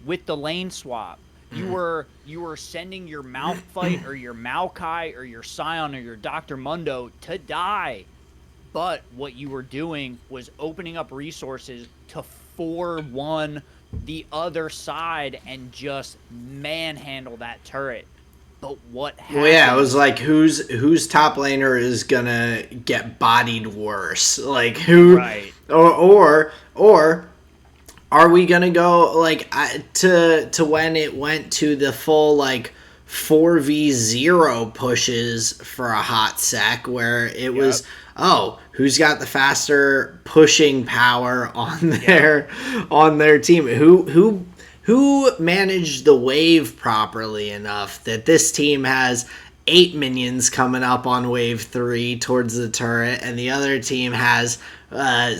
with the lane swap. You were sending your Malphite or your Maokai or your Scion or your Dr. Mundo to die. But what you were doing was opening up resources to 4-1 the other side and just manhandle that turret. But what happened? Well, yeah, it was like whose top laner is gonna get bodied worse? Like who? Right. Or are we gonna go like to when it went to the full like 4v0 pushes for a hot sec where it was, oh, who's got the faster pushing power on their team? who managed the wave properly enough that this team has 8 minions coming up on wave 3 towards the turret, and the other team has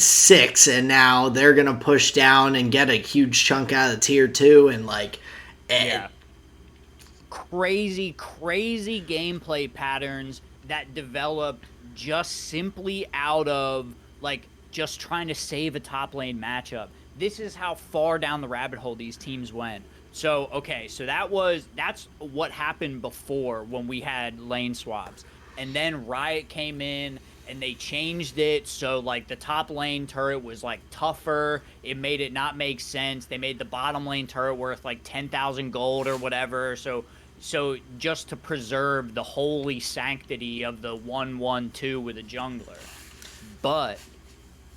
6, and now they're gonna push down and get a huge chunk out of tier 2, and yeah, crazy gameplay patterns that developed just simply out of just trying to save a top lane matchup. This is how far down the rabbit hole these teams went. So okay, so that's what happened before when we had lane swaps. And then Riot came in and they changed it so the top lane turret was tougher. It made it not make sense. They made the bottom lane turret worth 10,000 gold or whatever. So just to preserve the holy sanctity of the 1-1-2 with a jungler. But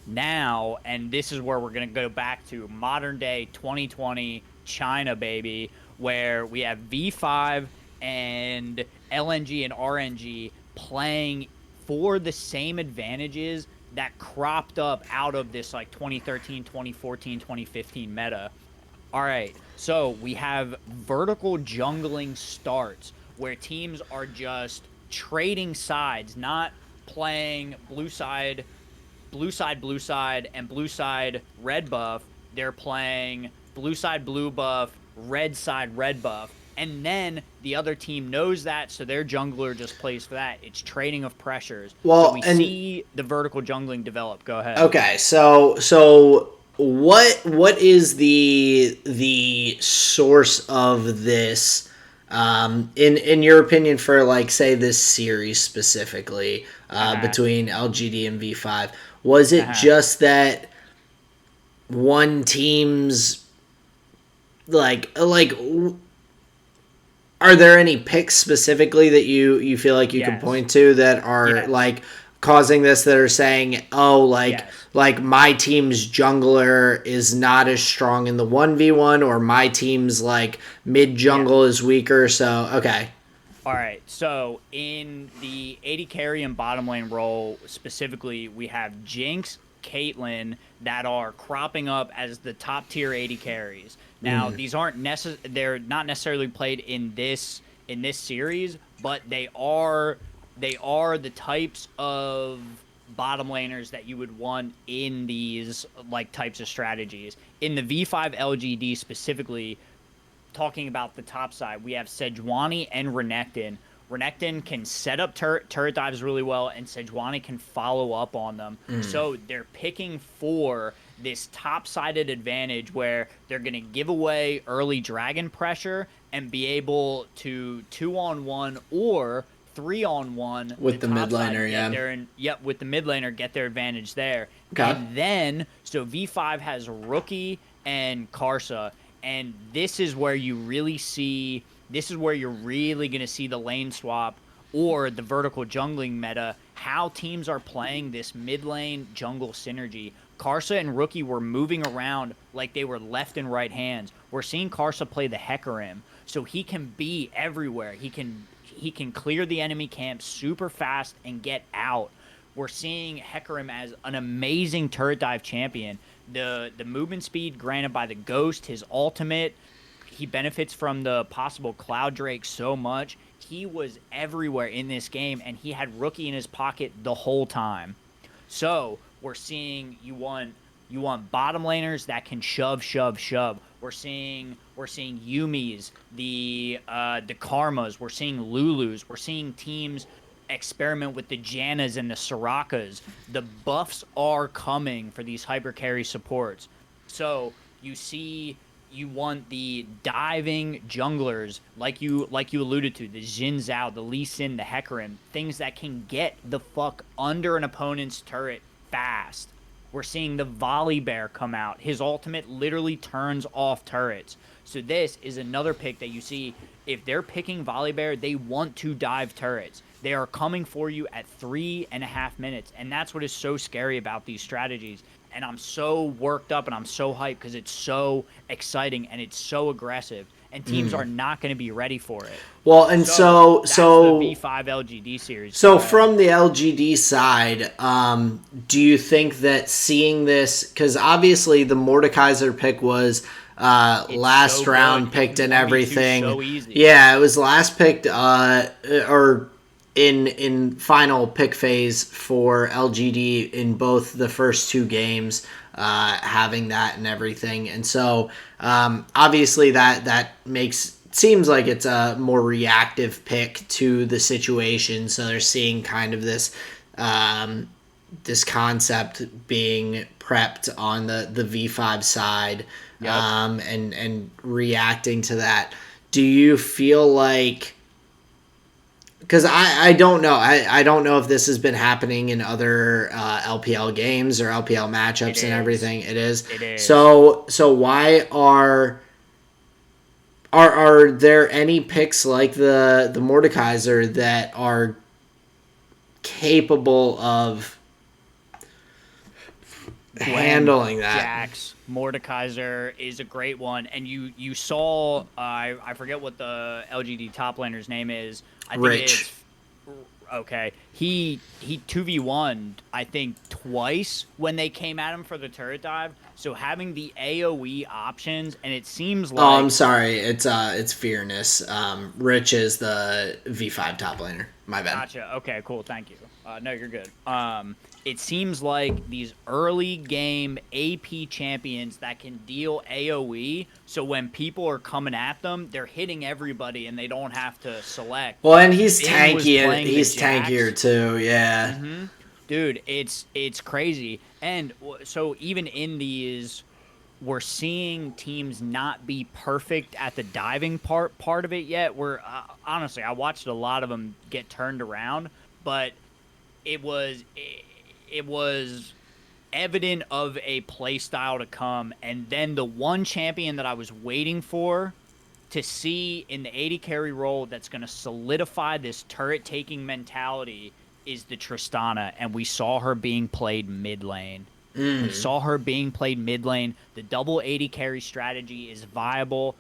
now, and this is where we're going to go back to modern day 2020 China, baby, where we have V5 and LNG and RNG playing for the same advantages that cropped up out of this 2013, 2014, 2015 meta. All right, so we have vertical jungling starts where teams are just trading sides, not playing blue side, and blue side, red buff. They're playing blue side, blue buff, red side, red buff. And then the other team knows that, so their jungler just plays for that. It's trading of pressures. Well, so we see the vertical jungling develop. Go ahead. Okay, so what is the source of this? In your opinion, for say this series specifically, between LGD and V5, was it just that one team's are there any picks specifically that you feel like you can point to that are causing this, that are saying, my team's jungler is not as strong in the 1v1, or my team's mid jungle is weaker, so okay. All right, so in the AD carry and bottom lane role specifically, we have Jinx, Caitlyn that are cropping up as the top tier AD carries. Now, these aren't they're not necessarily played in this series, but they are the types of bottom laners that you would want in these types of strategies. In the V5 LGD specifically, talking about the top side, we have Sejuani and Renekton. Renekton can set up turret dives really well, and Sejuani can follow up on them. So they're picking for this top-sided advantage where they're going to give away early dragon pressure and be able to 2-on-1 or 3-on-1 with the mid laner, with the mid laner, get their advantage there. Okay. And then, so V5 has Rookie and Karsa, and this is where you really see, this is where you're really going to see the lane swap or the vertical jungling meta, how teams are playing this mid lane jungle synergy. Karsa and Rookie were moving around like they were left and right hands. We're seeing Karsa play the Hecarim, so he can be everywhere. He can clear the enemy camp super fast and get out. We're seeing Hecarim as an amazing turret dive champion. The movement speed granted by the Ghost, his ultimate, he benefits from the possible Cloud Drake so much. He was everywhere in this game, and he had Rookie in his pocket the whole time. So we're seeing you want bottom laners that can shove. We're seeing Yumis, the Karmas. We're seeing Lulus. We're seeing teams experiment with the Jannas and the Sorakas. The buffs are coming for these hyper carry supports. So you want the diving junglers, like you alluded to, the Jin Zhao, the Lee Sin, the Hecarim, things that can get the fuck under an opponent's turret fast. We're seeing the Volley Bear come out. His ultimate literally turns off turrets. So this is another pick that you see. If they're picking Volley Bear, they want to dive turrets. They are coming for you at 3.5 minutes, and that's what is so scary about these strategies. And I'm so worked up and I'm so hyped because it's so exciting and it's so aggressive, and teams are not going to be ready for it. Well, and so that's the V5 LGD series. So from the LGD side, do you think that seeing this, because obviously the Mordekaiser pick was It's last so round good. It picked can and 1v2 everything. so easy. Yeah, it was last picked or in final pick phase for LGD in both the first two games, having that and everything. And so obviously that seems like it's a more reactive pick to the situation. So they're seeing kind of this concept being prepped on the V5 side, Yep. and reacting to that. Do you feel like, because I don't know. I don't know if this has been happening in other LPL games or LPL matchups and everything. It is. It is. So why are there any picks like the Mordekaiser that are capable of handling that? Jax, Mordekaiser is a great one, and you saw I forget what the LGD top laner's name is. I think Rich. it's okay. He 2v1 I think twice when they came at him for the turret dive. So having the AoE options, and it seems like Oh, I'm sorry. It's Fearness. Rich is the V5 top laner. My bad. Gotcha. Okay, cool. Thank you. No, you're good. It seems like these early game AP champions that can deal AoE, so when people are coming at them, they're hitting everybody and they don't have to select. Well, and he's Finn was tanky and playing the he's Jax. tankier too. Yeah. Dude, it's crazy. And so even in these, we're seeing teams not be perfect at the diving part of it yet. We're honestly, I watched a lot of them get turned around, but it was evident of a play style to come. And then the one champion that I was waiting for to see in the 80 carry role that's going to solidify this turret taking mentality is the Tristana, and we saw her being played mid lane. We saw her being played mid lane. The double 80 carry strategy is viable.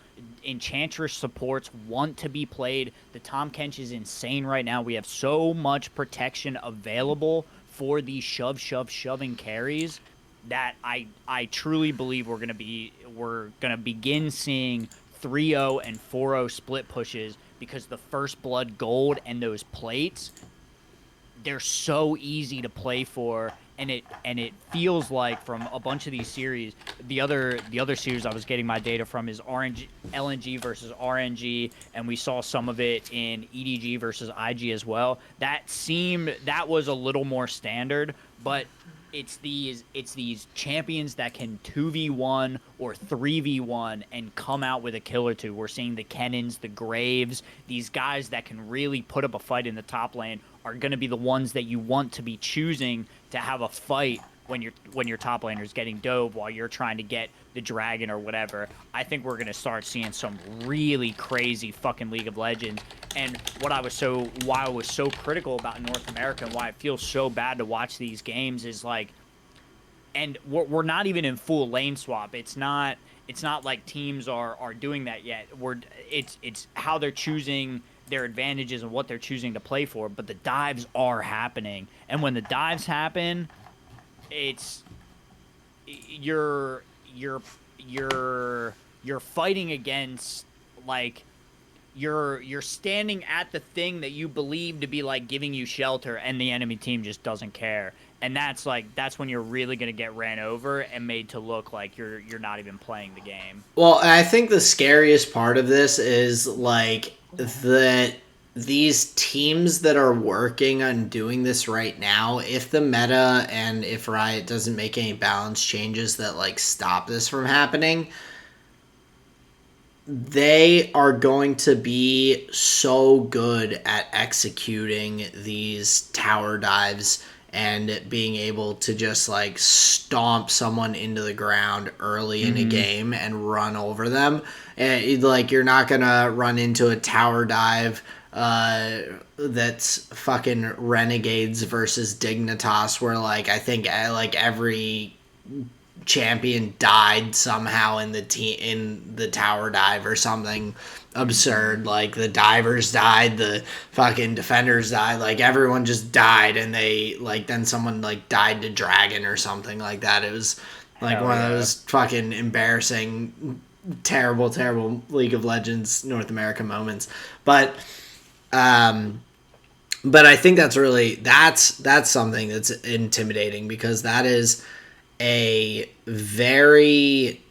Enchantress supports want to be played. The Tahm Kench is insane right now. We have so much protection available for these shoving carries that I truly believe we're gonna begin seeing 3-0 and 4-0 split pushes, because the first blood gold and those plates, they're so easy to play for, and it feels like from a bunch of these series, the other series I was getting my data from is LNG versus RNG, and we saw some of it in EDG versus IG as well. That was a little more standard, but it's these champions that can 2v1 or 3v1 and come out with a kill or two. We're seeing the Kennons, the Graves, these guys that can really put up a fight in the top lane are going to be the ones that you want to be choosing to have a fight when your top laner is getting dove while you're trying to get the dragon or whatever. I think we're going to start seeing some really crazy fucking League of Legends. And why I was so critical about North America and why it feels so bad to watch these games is like, and we're not even in full lane swap. It's not like teams are doing that yet. It's how they're choosing their advantages and what they're choosing to play for, but the dives are happening. And when the dives happen, it's you're fighting against, like, you're standing at the thing that you believe to be like giving you shelter, and the enemy team just doesn't care. And that's when you're really going to get ran over and made to look like you're not even playing the game. Well, I think the scariest part of this is like that these teams that are working on doing this right now, if the meta and if Riot doesn't make any balance changes that like stop this from happening, they are going to be so good at executing these tower dives and being able to just like stomp someone into the ground early in a game and run over them. And like, you're not gonna run into a tower dive that's fucking Renegades versus Dignitas, where like I think like every champion died somehow in the tower dive or something absurd. Like the divers died, the fucking defenders died, like everyone just died, and they like then someone like died to dragon or something like that. It was like one of those fucking embarrassing terrible League of Legends North America moments. But I think that's something that's intimidating, because that is a very,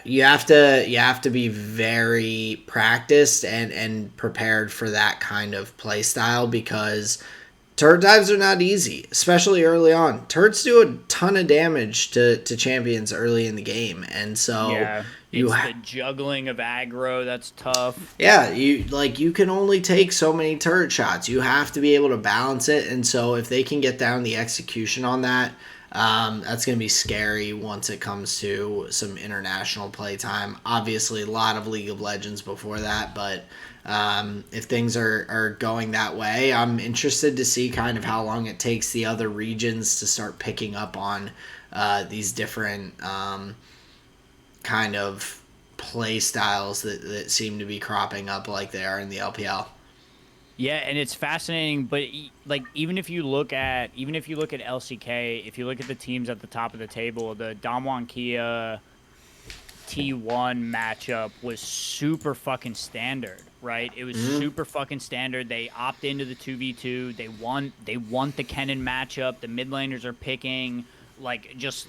you have to be very practiced and prepared for that kind of play style, because turret dives are not easy, especially early on. Turrets do a ton of damage to champions early in the game, and so the juggling of aggro that's tough. Yeah, you can only take so many turret shots. You have to be able to balance it, and so if they can get down the execution on that, that's going to be scary once it comes to some international playtime. Obviously, a lot of League of Legends before that, but if things are going that way, I'm interested to see kind of how long it takes the other regions to start picking up on these different kind of play styles that seem to be cropping up like they are in the LPL. Yeah, and it's fascinating, but like even if you look at LCK, if you look at the teams at the top of the table, the Damwon Kia T1 matchup was super fucking standard, right? It was super fucking standard. They opt into the 2v2. They want the Kennen matchup. The mid laners are picking like just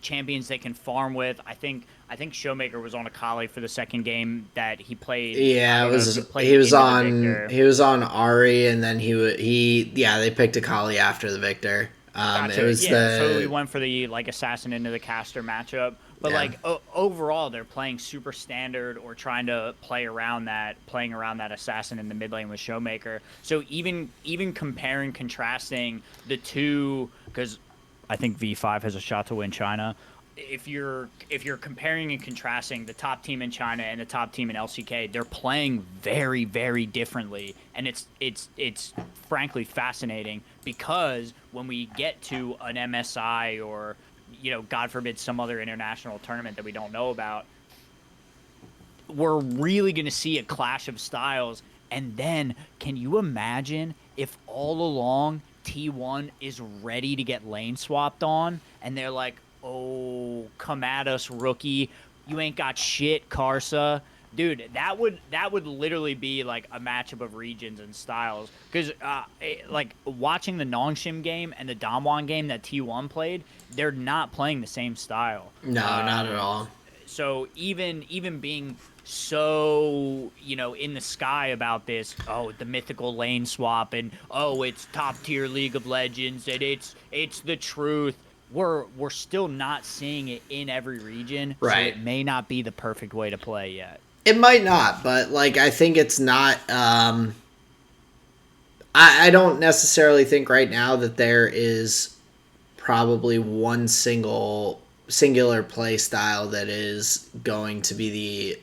champions they can farm with. I think Showmaker was on Akali for the second game that he played. Yeah, he was on Ari, and then they picked Akali after the Victor. Gotcha. So we went for the like assassin into the caster matchup. But like overall, they're playing super standard or trying to playing around that assassin in the mid lane with Showmaker. So even comparing, contrasting the two, because I think V5 has a shot to win China. If you're comparing and contrasting the top team in China and the top team in LCK, they're playing very, very differently, and it's frankly fascinating, because when we get to an MSI or God forbid some other international tournament that we don't know about, we're really going to see a clash of styles. And then can you imagine if all along T1 is ready to get lane swapped on, and they're like, oh, come at us, rookie. You ain't got shit, Karsa. Dude, that would literally be like a matchup of regions and styles. Because like watching the Nongshim game and the Damwon game that T1 played, they're not playing the same style. No, not at all. So even being so in the sky about this, the mythical lane swap, and it's top tier League of Legends, and it's the truth. We're still not seeing it in every region, right? So it may not be the perfect way to play yet. It might not, but like I think it's not. I don't necessarily think right now that there is probably one singular play style that is going to be the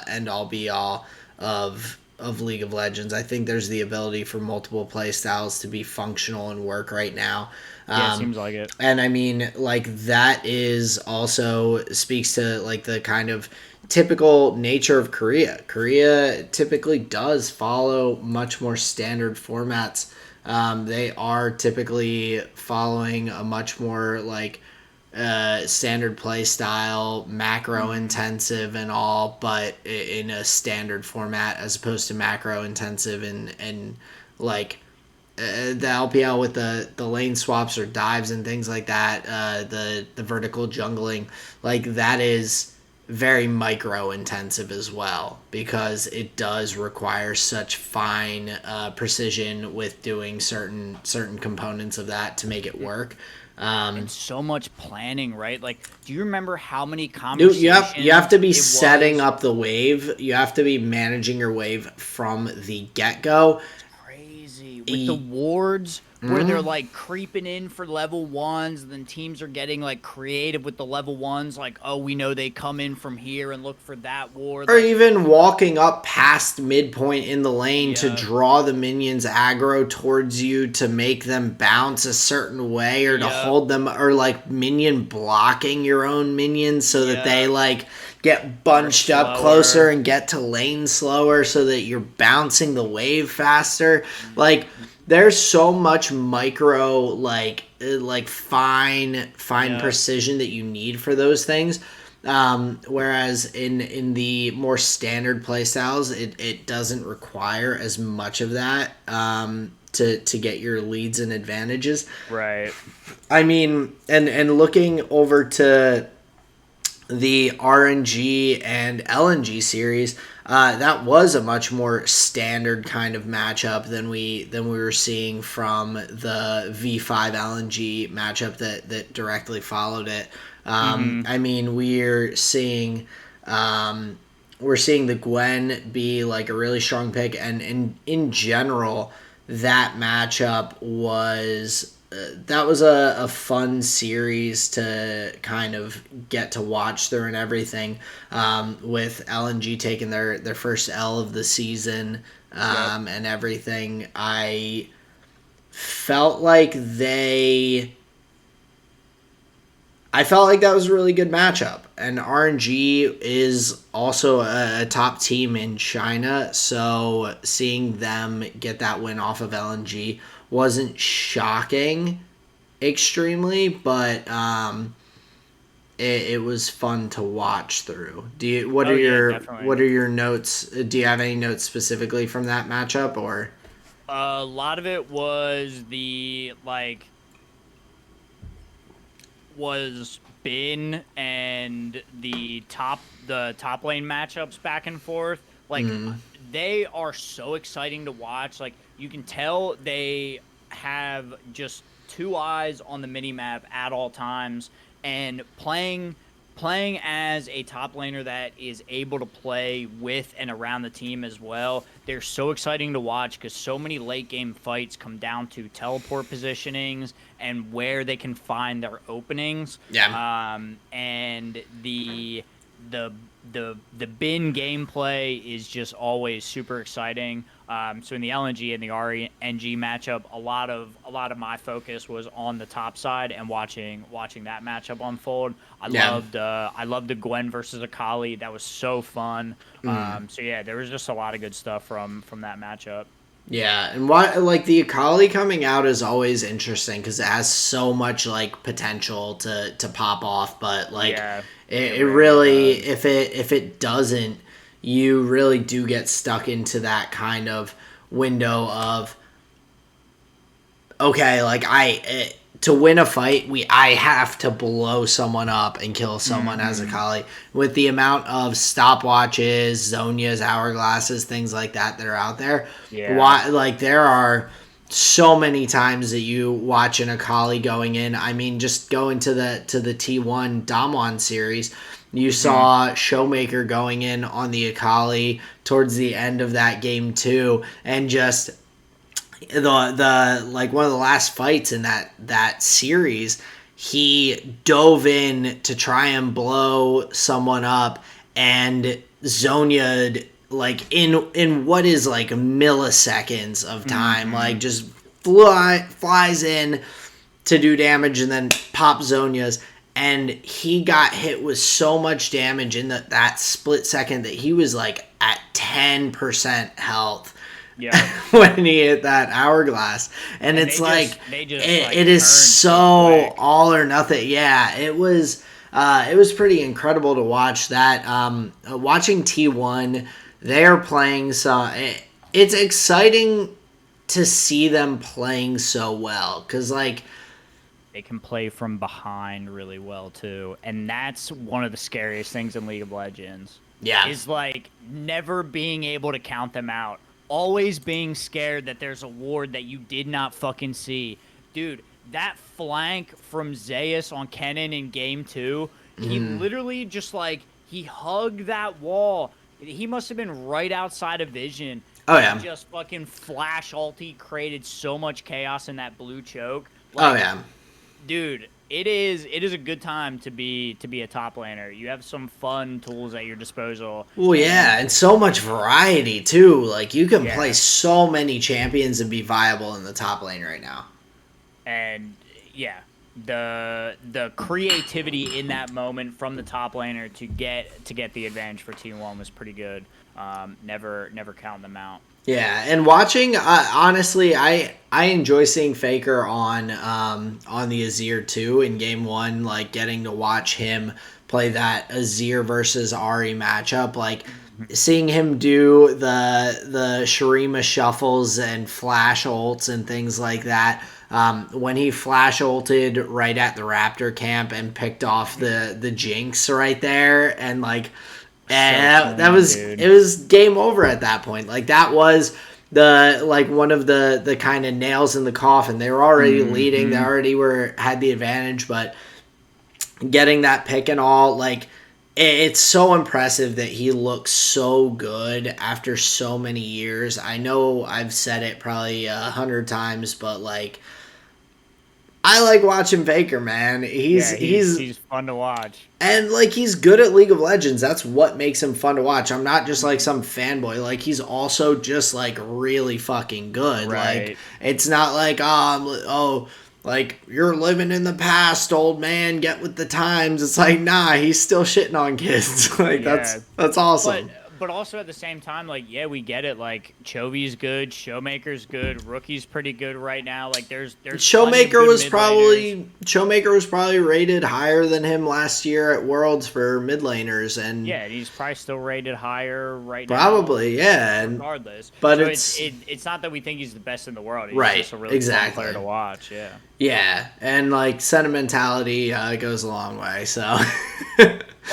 end all be all of League of Legends. I think there's the ability for multiple play styles to be functional and work right now. Yeah, it seems like it. And I mean, like, that is also speaks to like the kind of typical nature of Korea. Korea typically does follow much more standard formats. They are typically following a much more like standard play style, macro intensive and all, but in a standard format, as opposed to macro intensive and like the LPL with the lane swaps or dives and things like that, the vertical jungling, like that is very micro intensive as well, because it does require such fine precision with doing certain components of that to make it work. And so much planning, right? Like, do you remember how many conversations? Dude, you have to be setting up the wave. You have to be managing your wave from the get-go. Crazy. With the wards, where they're like creeping in for level ones, and then teams are getting like creative with the level ones, like, oh, we know they come in from here and look for that ward. Or like, even walking up past midpoint in the lane to draw the minions aggro towards you to make them bounce a certain way, or to hold them, or like minion blocking your own minions so that they like get bunched up closer and get to lane slower so that you're bouncing the wave faster. Like, there's so much micro like fine precision that you need for those things. Whereas in the more standard play styles, it doesn't require as much of that to get your leads and advantages. Right. I mean, and looking over to the RNG and LNG series, that was a much more standard kind of matchup than we were seeing from the V5 LNG matchup that directly followed it. I mean, we're seeing the Gwen be like a really strong pick, and in general, that matchup was that was a fun series to kind of get to watch through and everything. With LNG taking their first L of the season and everything, I felt like that was a really good matchup. And RNG is also a top team in China, so seeing them get that win off of LNG wasn't shocking extremely, but it was fun to watch through. What are your notes? Do you have any notes specifically from that matchup, or? A lot of it was was Bin and the top lane matchups back and forth. Like they are so exciting to watch. Like you can tell they have just two eyes on the mini map at all times, and playing as a top laner that is able to play with and around the team as well. They're so exciting to watch because so many late game fights come down to teleport positionings and where they can find their openings. Yeah. And the bin gameplay is just always super exciting. So in the LNG and the RNG matchup, a lot of my focus was on the top side and watching that matchup unfold. I loved the Gwen versus Akali. That was so fun. So yeah, there was just a lot of good stuff from that matchup. Yeah, and like the Akali coming out is always interesting because it has so much like potential to pop off, but like it really if it doesn't, you really do get stuck into that kind of window of okay, like to win a fight, I have to blow someone up and kill someone as Akali. With the amount of stopwatches, Zonias, hourglasses, things like that are out there. Like there are so many times that you watch an Akali going in. I mean, just going to the T1 Damwon series, you saw Showmaker going in on the Akali towards the end of that game too, and just the like one of the last fights in that series, he dove in to try and blow someone up, and Zonya like in what is like milliseconds of time, like just flies in to do damage and then pop Zonia's, and he got hit with so much damage in that split second that he was like at 10% health. Yeah, when he hit that hourglass, and it's it is so all or nothing. Yeah, it was pretty incredible to watch that. Watching T1, they're playing so it's exciting to see them playing so well because like they can play from behind really well too, and that's one of the scariest things in League of Legends. Yeah, is like never being able to count them out. Always being scared that there's a ward that you did not fucking see. Dude, that flank from Zeus on Kennen in game 2, he literally just like, he hugged that wall. He must have been right outside of vision. Oh, yeah. He just fucking flash ulti created so much chaos in that blue choke. Like, oh, yeah. Dude, it is a good time to be a top laner. You have some fun tools at your disposal. Well, yeah, and so much variety too. Like you can play so many champions and be viable in the top lane right now. And yeah, the creativity in that moment from the top laner to get the advantage for T1 was pretty good. Never count them out. Yeah, and watching, honestly, I enjoy seeing Faker on the Azir too in game one, like getting to watch him play that Azir versus Ari matchup, like seeing him do the Shurima shuffles and flash ults and things like that. When he flash ulted right at the Raptor camp and picked off the Jinx right there, and like and that was dude. it was game over at that point. Like that was the like one of the kind of nails in the coffin. They were already leading. They already had the advantage, but getting that pick and all, like it's so impressive that he looks so good after so many years. I know I've said it probably 100 times, but like I like watching Faker, man. He's fun to watch. And like he's good at League of Legends. That's what makes him fun to watch. I'm not just like some fanboy. Like he's also just like really fucking good. Right. Like it's not like like you're living in the past, old man. Get with the times. It's like nah, he's still shitting on kids. Like that's awesome. But also at the same time, like, yeah, we get it. Like, Chovy's good, Showmaker's good, Rookie's pretty good right now. Like, there's Showmaker was probably rated higher than him last year at Worlds for mid laners, and yeah, he's probably still rated higher right now. Probably, yeah. Regardless, but so it's not that we think he's the best in the world. He's right, just a really fun player to watch. Yeah. Yeah, and like sentimentality goes a long way. So.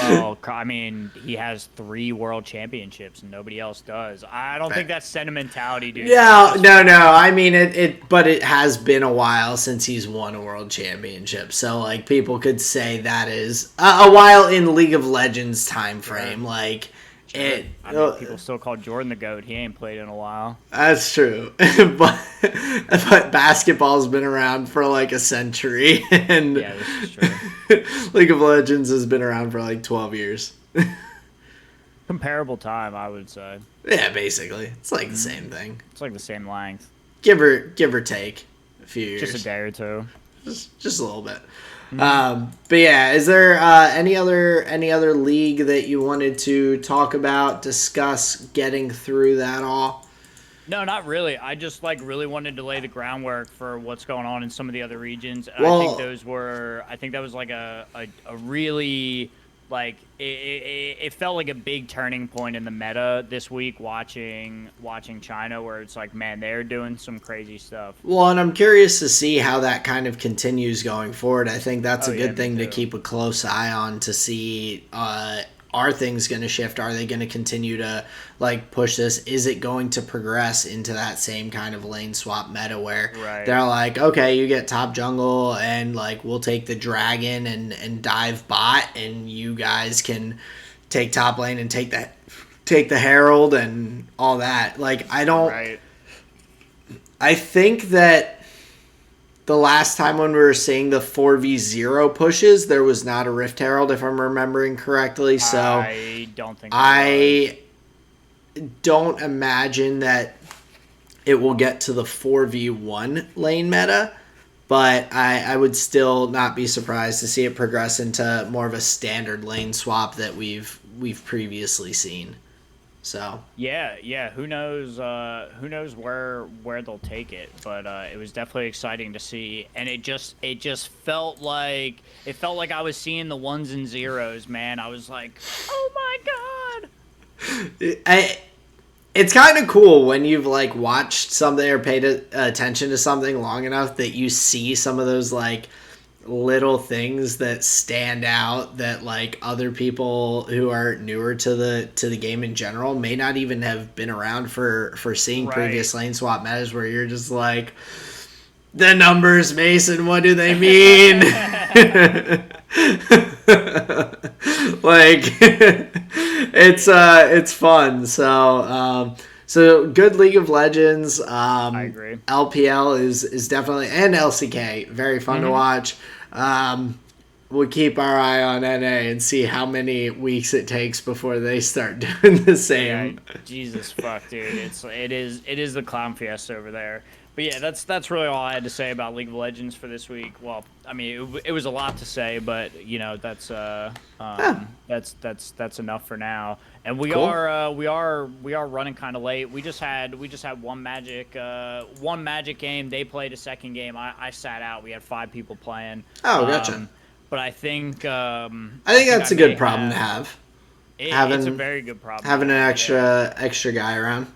Well, I mean, he has 3 world championships and nobody else does. I don't think that's sentimentality, dude. Yeah, no. I mean, but it has been a while since he's won a world championship. So, like, people could say that is a while in League of Legends time frame. Sure. Like, I mean, people still call Jordan the GOAT. He ain't played in a while. That's true. but basketball's been around for like a century. And yeah, this is true. League of Legends has been around for like 12 years. Comparable time, I would say. Yeah, basically. It's like the same thing. It's like the same length. Give or take a few years. Just a day or two. Just a little bit. But yeah, is there any other league that you wanted to talk about, discuss, getting through that all? No, not really. I just really wanted to lay the groundwork for what's going on in some of the other regions. And Well, I think that was like a really it felt like a big turning point in the meta this week watching China, where it's like, man, they're doing some crazy stuff. Well, and I'm curious to see how that kind of continues going forward. I think that's a good thing to keep a close eye on to see, are things going to shift? Are they going to continue to like push this? Is it going to progress into that same kind of lane swap meta where they're like, okay, you get top jungle and like we'll take the dragon and dive bot, and you guys can take top lane and take the herald and all that. Like I think that the last time when we were seeing the 4v0 pushes, there was not a Rift Herald, if I'm remembering correctly. So I don't think I don't imagine that it will get to the 4v1 lane meta, but I would still not be surprised to see it progress into more of a standard lane swap that we've previously seen. So yeah, who knows where they'll take it, but it was definitely exciting to see, and it just felt like I was seeing the ones and zeros, man. I was like, oh my god. It's kind of cool when you've like watched something or paid attention to something long enough that you see some of those like little things that stand out that like other people who are newer to the game in general may not even have been around for seeing previous lane swap metas, where you're just like, the numbers, Mason, what do they mean? Like it's fun. So good League of Legends. I agree. LPL is definitely, and LCK, very fun to watch. We'll keep our eye on NA and see how many weeks it takes before they start doing the same. Yeah, Jesus fuck, dude. It is the clown fiesta over there. But yeah, that's really all I had to say about League of Legends for this week. Well, I mean, it was a lot to say, but you know, that's enough for now. And we Cool. are running kind of late. We just had one Magic game. They played a second game. I sat out. We had 5 people playing. Oh, gotcha. Um, but I I think think that's I a may good problem to have. have. It's a Having very good problem to having an have. Yeah. extra guy around.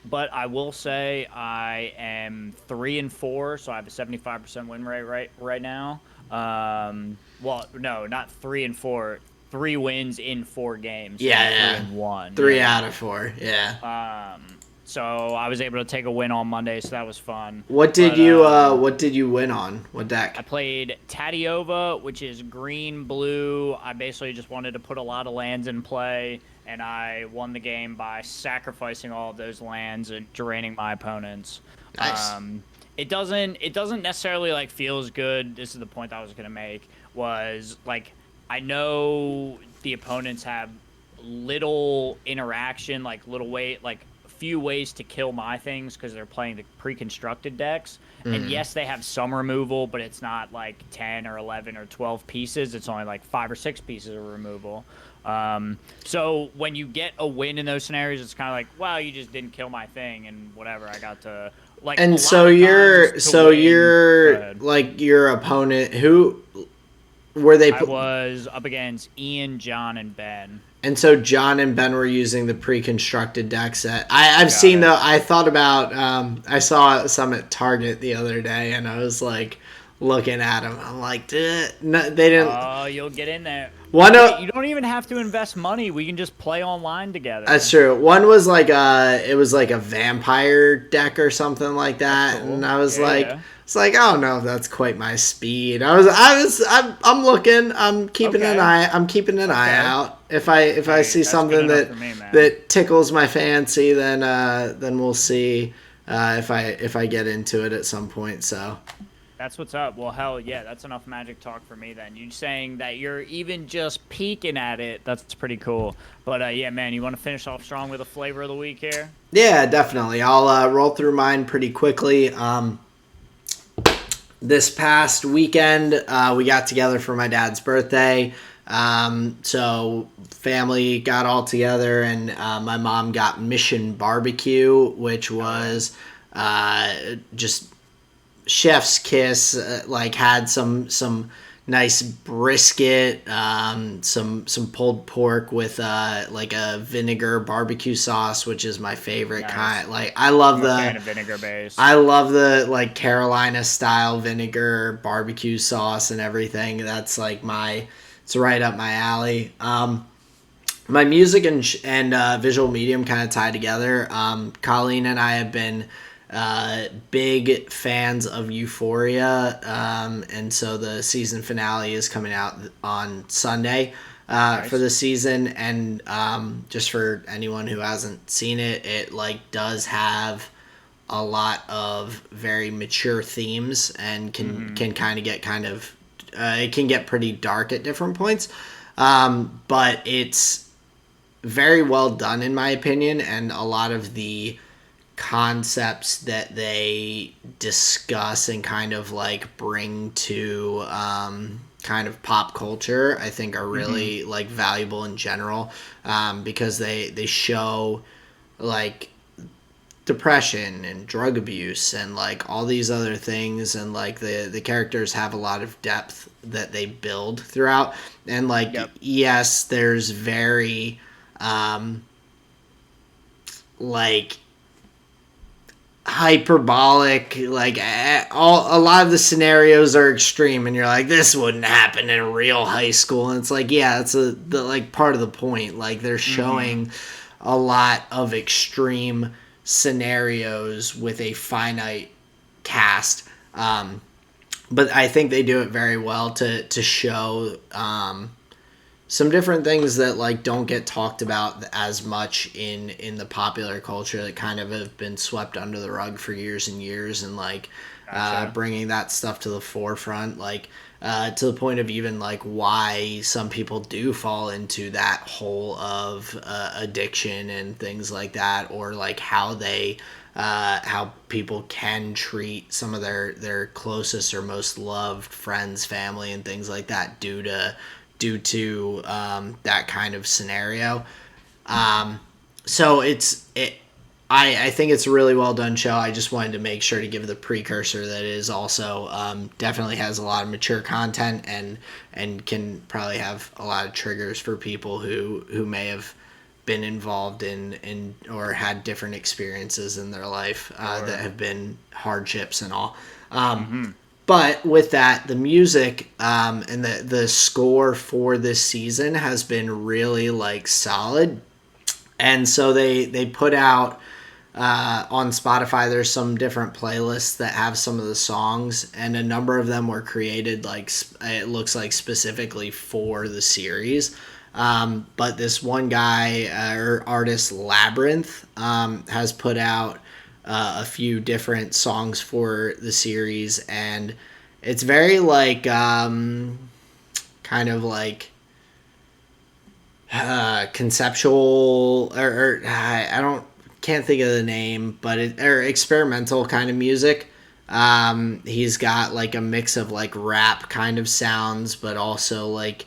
But I will say I am 3-4, so I have a 75% win rate right now. Well, no, not 3-4. 3 wins in 4 games, so I'm Yeah, three yeah. and one. Three Yeah. out of four. Yeah. So I was able to take a win on Monday, so that was fun. What did But you What did you win on? What I deck? played Tatiova, which is green blue. I basically just wanted to put a lot of lands in play, and I won the game by sacrificing all of those lands and draining my opponents. Nice. It doesn't necessarily like feel as good. This is the point I was gonna make. Was like I know the opponents have little interaction, like little way, like few ways to kill my things because they're playing the pre-constructed decks. And yes, they have some removal, but it's not like 10 or 11 or 12 pieces. It's only like 5 or 6 pieces of removal. So when you get a win in those scenarios, it's kind of like, wow, you just didn't kill my thing and whatever. I got to like a And lot of times to win. Go ahead. like your opponent. Who were they? I was up against Ian, John, and Ben. And so John and Ben were using the pre-constructed deck set. I've Got seen it. though. I thought about. I saw some at Target the other day, and I was like looking at them. I'm like, no, they didn't. Oh, you'll get in there. One Wait, of you don't even have to invest money. We can just play online That's together. true. One was like it was like a vampire deck or something like That's that, and cool. I was Yeah, like, yeah. it's like I don't know if that's quite my speed. I'm looking. Okay. I'm keeping an eye Okay. out. If I Hey, see that's good something enough for me, man. that tickles my fancy, then we'll see if I get into it at some point. So That's what's up. Well, hell yeah, that's enough Magic talk for me then. You saying that you're even just peeking at it, that's pretty cool. But yeah, man, you want to finish off strong with a flavor of the week here? yeah, definitely. I'll roll through mine pretty quickly. This past weekend, we got together for my dad's birthday. So family got all together, and my mom got Mission Barbecue, which Hell yeah. was just chef's kiss. Like had some nice brisket, some pulled pork with like a vinegar barbecue sauce, which is my favorite Nice. kind. Like I love I'm a the fan of vinegar based. I love the like Carolina style vinegar barbecue sauce and everything. That's like it's right up my alley. My music and visual medium kind of tie together. Colleen and I have been big fans of Euphoria, and so the season finale is coming out on Sunday for Nice. the season. And just for anyone who hasn't seen it, it like does have a lot of very mature themes and can kind of get it can get pretty dark at different points, but it's very well done in my opinion, and a lot of the concepts that they discuss and kind of like bring to kind of pop culture I think are really like valuable in general, because they show like depression and drug abuse and like all these other things, and like the characters have a lot of depth that they build throughout. And like Yep. yes, there's very like hyperbolic, like a lot of the scenarios are extreme, and you're like, this wouldn't happen in a real high school. And it's like, yeah, it's the like part of the point. Like they're showing a lot of extreme scenarios with a finite cast. But I think they do it very well to show some different things that like don't get talked about as much in the popular culture, that kind of have been swept under the rug for years and years, and like Gotcha. bringing that stuff to the forefront, like to the point of even like why some people do fall into that hole of addiction and things like that, or like how people can treat some of their closest or most loved friends, family, and things like that due to that kind of scenario. So I think it's a really well done show. I just wanted to make sure to give the precursor that it is also definitely has a lot of mature content and can probably have a lot of triggers for people who may have been involved in or had different experiences in their life that have been hardships and all. But with that, the music and the score for this season has been really like solid, and so they put out on Spotify. There's some different playlists that have some of the songs, and a number of them were created like it looks like specifically for the series. But this one guy or artist Labyrinth has put out a few different songs for the series, and it's very like kind of like conceptual or I don't can't think of the name, but or experimental kind of music. He's got like a mix of like rap kind of sounds, but also like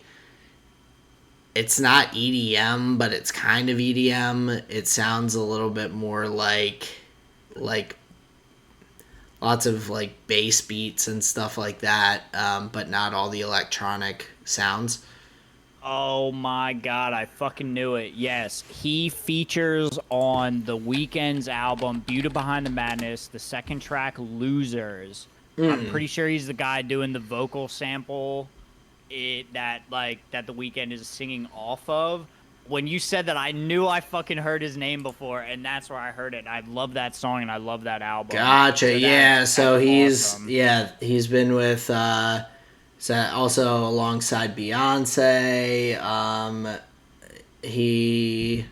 it's not EDM, but it's kind of EDM. It sounds a little bit more like lots of like bass beats and stuff like that, but not all the electronic sounds. Oh my god, I fucking knew it. Yes, he features on the Weeknd's album Beauty Behind the Madness, the second track Losers. I'm pretty sure he's the guy doing the vocal sample that the Weeknd is singing off of. When you said that, I knew I fucking heard his name before, and that's where I heard it. I love that song and I love that album. Gotcha. So Yeah. So that's awesome. he's been with also alongside Beyonce. He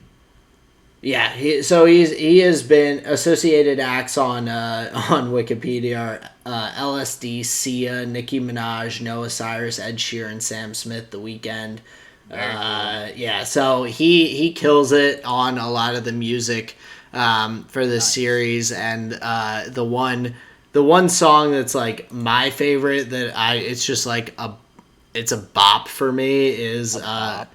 he has been associated acts on on Wikipedia. LSD, Sia, Nicki Minaj, Noah Cyrus, Ed Sheeran, Sam Smith, The Weeknd. Yeah, so he kills it on a lot of the music for this series, and the one song that's like my favorite that it's just like it's a bop for me is yeah,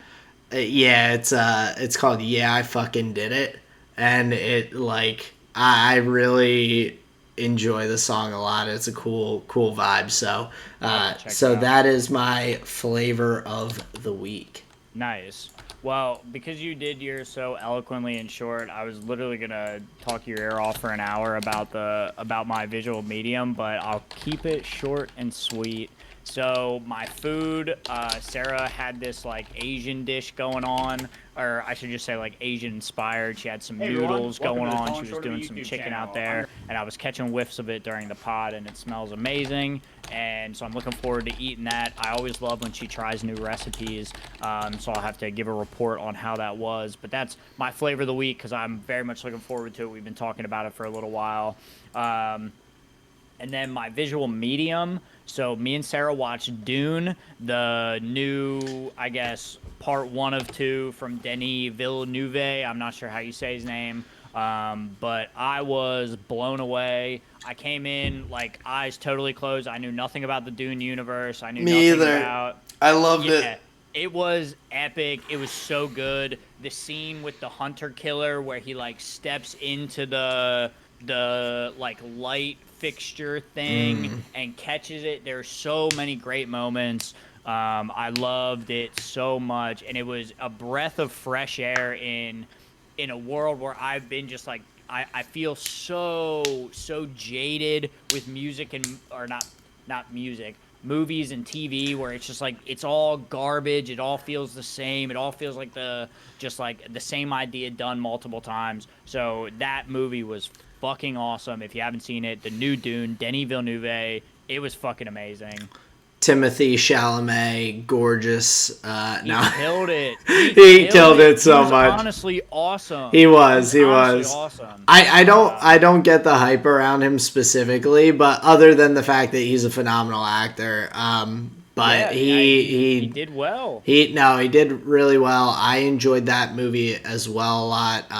it's called Yeah, I Fucking Did It, and it like I really enjoy the song a lot. It's a cool vibe. So that is my flavor of the week. Nice. Well, because you did yours so eloquently and short, I was literally gonna talk your ear off for an hour about my visual medium, but I'll keep it short and sweet. So my food, Sarah had this like Asian dish going on, or I should just say like Asian inspired. She had some noodles going on. She was doing some chicken out there, and I was catching whiffs of it during the pod, and it smells amazing. And so I'm looking forward to eating that. I always love when she tries new recipes, so I'll have to give a report on how that was. But that's my flavor of the week because I'm very much looking forward to it. We've been talking about it for a little while. And then my visual medium. So me and Sarah watched Dune, the new, I guess, part 1 of 2 from Denis Villeneuve. I'm not sure how you say his name, but I was blown away. I came in like eyes totally closed. I knew nothing about the Dune universe. I knew Me nothing either. about. I loved it. It was epic. It was so good. The scene with the hunter killer where he like steps into the like light fixture thing and catches it. There's so many great moments. I loved it so much, and it was a breath of fresh air in a world where I've been just like I feel so jaded with music and or not music, movies and TV where it's just like it's all garbage. It all feels the same. It all feels like just like the same idea done multiple times. So that movie was fucking awesome. If you haven't seen it, the new Dune, Denis Villeneuve, it was fucking amazing. Timothy Chalamet, gorgeous. He killed it. He killed it so much. Honestly, awesome. He was. Awesome. I don't get the hype around him specifically, but other than the fact that he's a phenomenal actor, but he did well. He did really well. I enjoyed that movie as well a lot.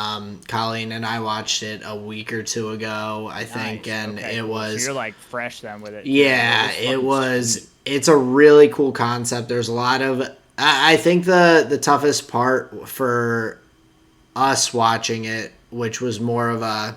Colleen and I watched it a week or two ago, I think, and it was. So you're like fresh then with it. Yeah, it was. It's a really cool concept. There's a lot of. I think the toughest part for us watching it, which was more of a,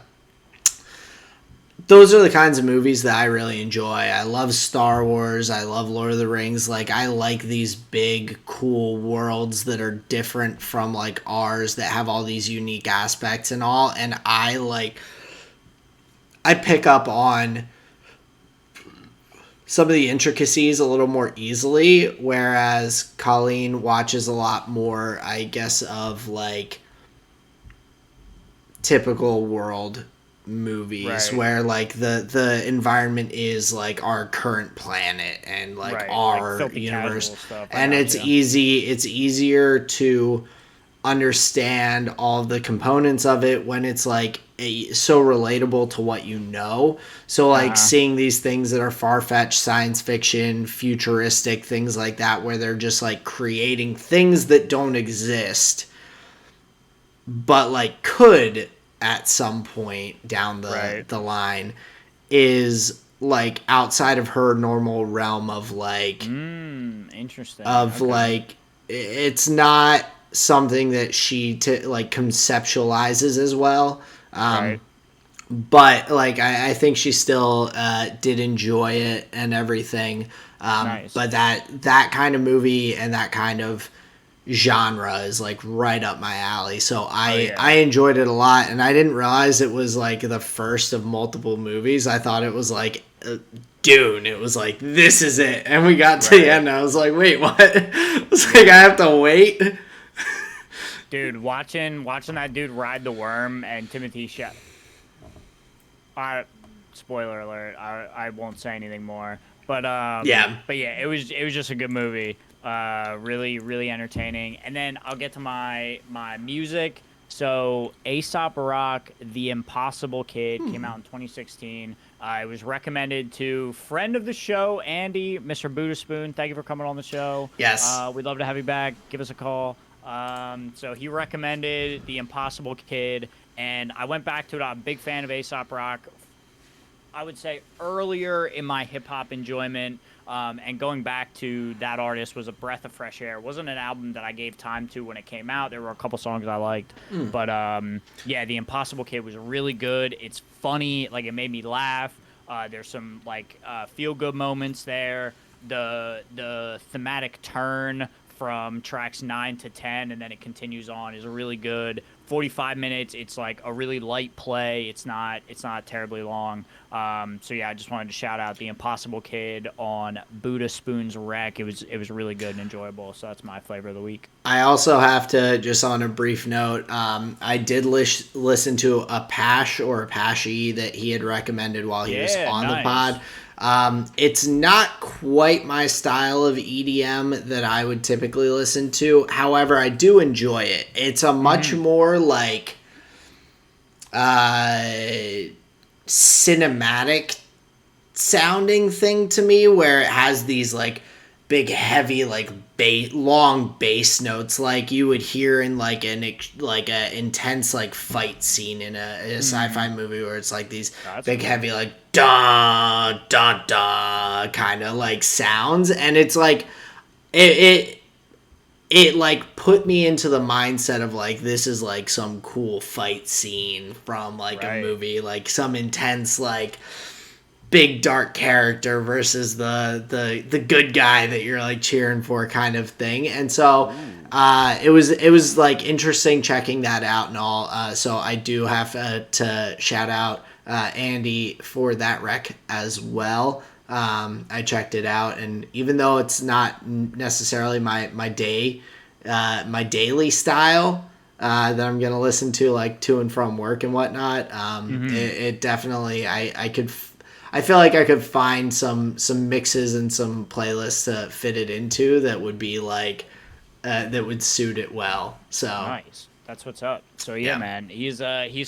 those are the kinds of movies that I really enjoy. I love Star Wars. I love Lord of the Rings. Like, I like these big, cool worlds that are different from, like, ours, that have all these unique aspects and all. And I pick up on some of the intricacies a little more easily, whereas Colleen watches a lot more, I guess, of, like, typical world movies, right, where like the environment is like our current planet and like, right, our like universe stuff, and it's easier to understand all of the components of it when it's like so relatable to what you know. So like seeing these things that are far-fetched, science fiction, futuristic, things like that, where they're just like creating things that don't exist but like could at some point down the line, is like outside of her normal realm of like interesting of like, it's not something that she like conceptualizes as well, but like I think she still did enjoy it and everything, nice. But that kind of movie and that kind of genre is like right up my alley, so I enjoyed it a lot, and I didn't realize it was like the first of multiple movies. I thought it was like Dune. It was like, this is it, and we got to the end and I was like, wait, what? I was like, I have to wait. Dude, watching that dude ride the worm and Timothy spoiler alert, I won't say anything more, but it was just a good movie. Really, really entertaining. And then I'll get to my music. So Aesop Rock, The Impossible Kid, came out in 2016. It was recommended to friend of the show, Andy, Mr. Buddha Spoon. Thank you for coming on the show. Yes. We'd love to have you back. Give us a call. So he recommended The Impossible Kid, and I went back to it. I'm a big fan of Aesop Rock. I would say earlier in my hip-hop enjoyment, and going back to that artist was a breath of fresh air. It wasn't an album that I gave time to when it came out. There were a couple songs I liked. But, The Impossible Kid was really good. It's funny. Like, it made me laugh. There's some, like, feel-good moments there. The thematic turn from tracks 9 to 10, and then it continues on, is really good. 45 minutes. It's like a really light play. It's not terribly long. I just wanted to shout out The Impossible Kid on Buddha Spoon's Rec. It was really good and enjoyable. So that's my flavor of the week. I also have to, just on a brief note, I did listen to a Pash or a Pashy that he had recommended while he was on the pod. It's not quite my style of EDM that I would typically listen to. However, I do enjoy it. It's a much more like cinematic sounding thing to me, where it has these like big heavy like long bass notes like you would hear in like a intense like fight scene in a sci-fi movie, where it's like these big heavy like da da da kind of like sounds, and it's like it like put me into the mindset of like, this is like some cool fight scene from like a movie, like some intense like big dark character versus the good guy that you're like cheering for kind of thing. And so it was like interesting checking that out and all. So I do have to shout out Andy for that rec as well. I checked it out, and even though it's not necessarily my daily style that I'm gonna listen to like to and from work and whatnot, it definitely I feel like I could find some mixes and some playlists to fit it into that would be like that would suit it well. So nice. That's what's up. So man, he's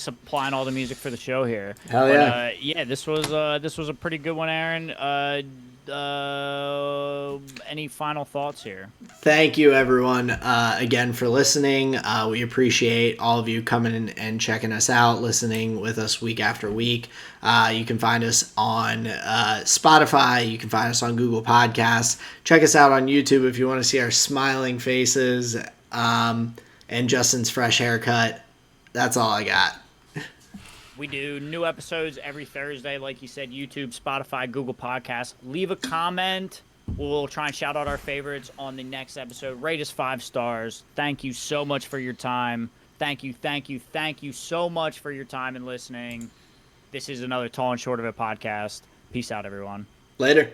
supplying all the music for the show here. Hell yeah. This was a pretty good one, Aaron. Any final thoughts here? Thank you, everyone, again for listening. We appreciate all of you coming in and checking us out, listening with us week after week. You can find us on Spotify. You can find us on Google Podcasts. Check us out on YouTube if you want to see our smiling faces and Justin's fresh haircut. That's all I got. We do new episodes every Thursday, like you said, YouTube, Spotify, Google Podcasts. Leave a comment. We'll try and shout out our favorites on the next episode. Rate us 5 stars. Thank you so much for your time. Thank you so much for your time and listening. This is another Tall and Short of It podcast. Peace out, everyone. Later.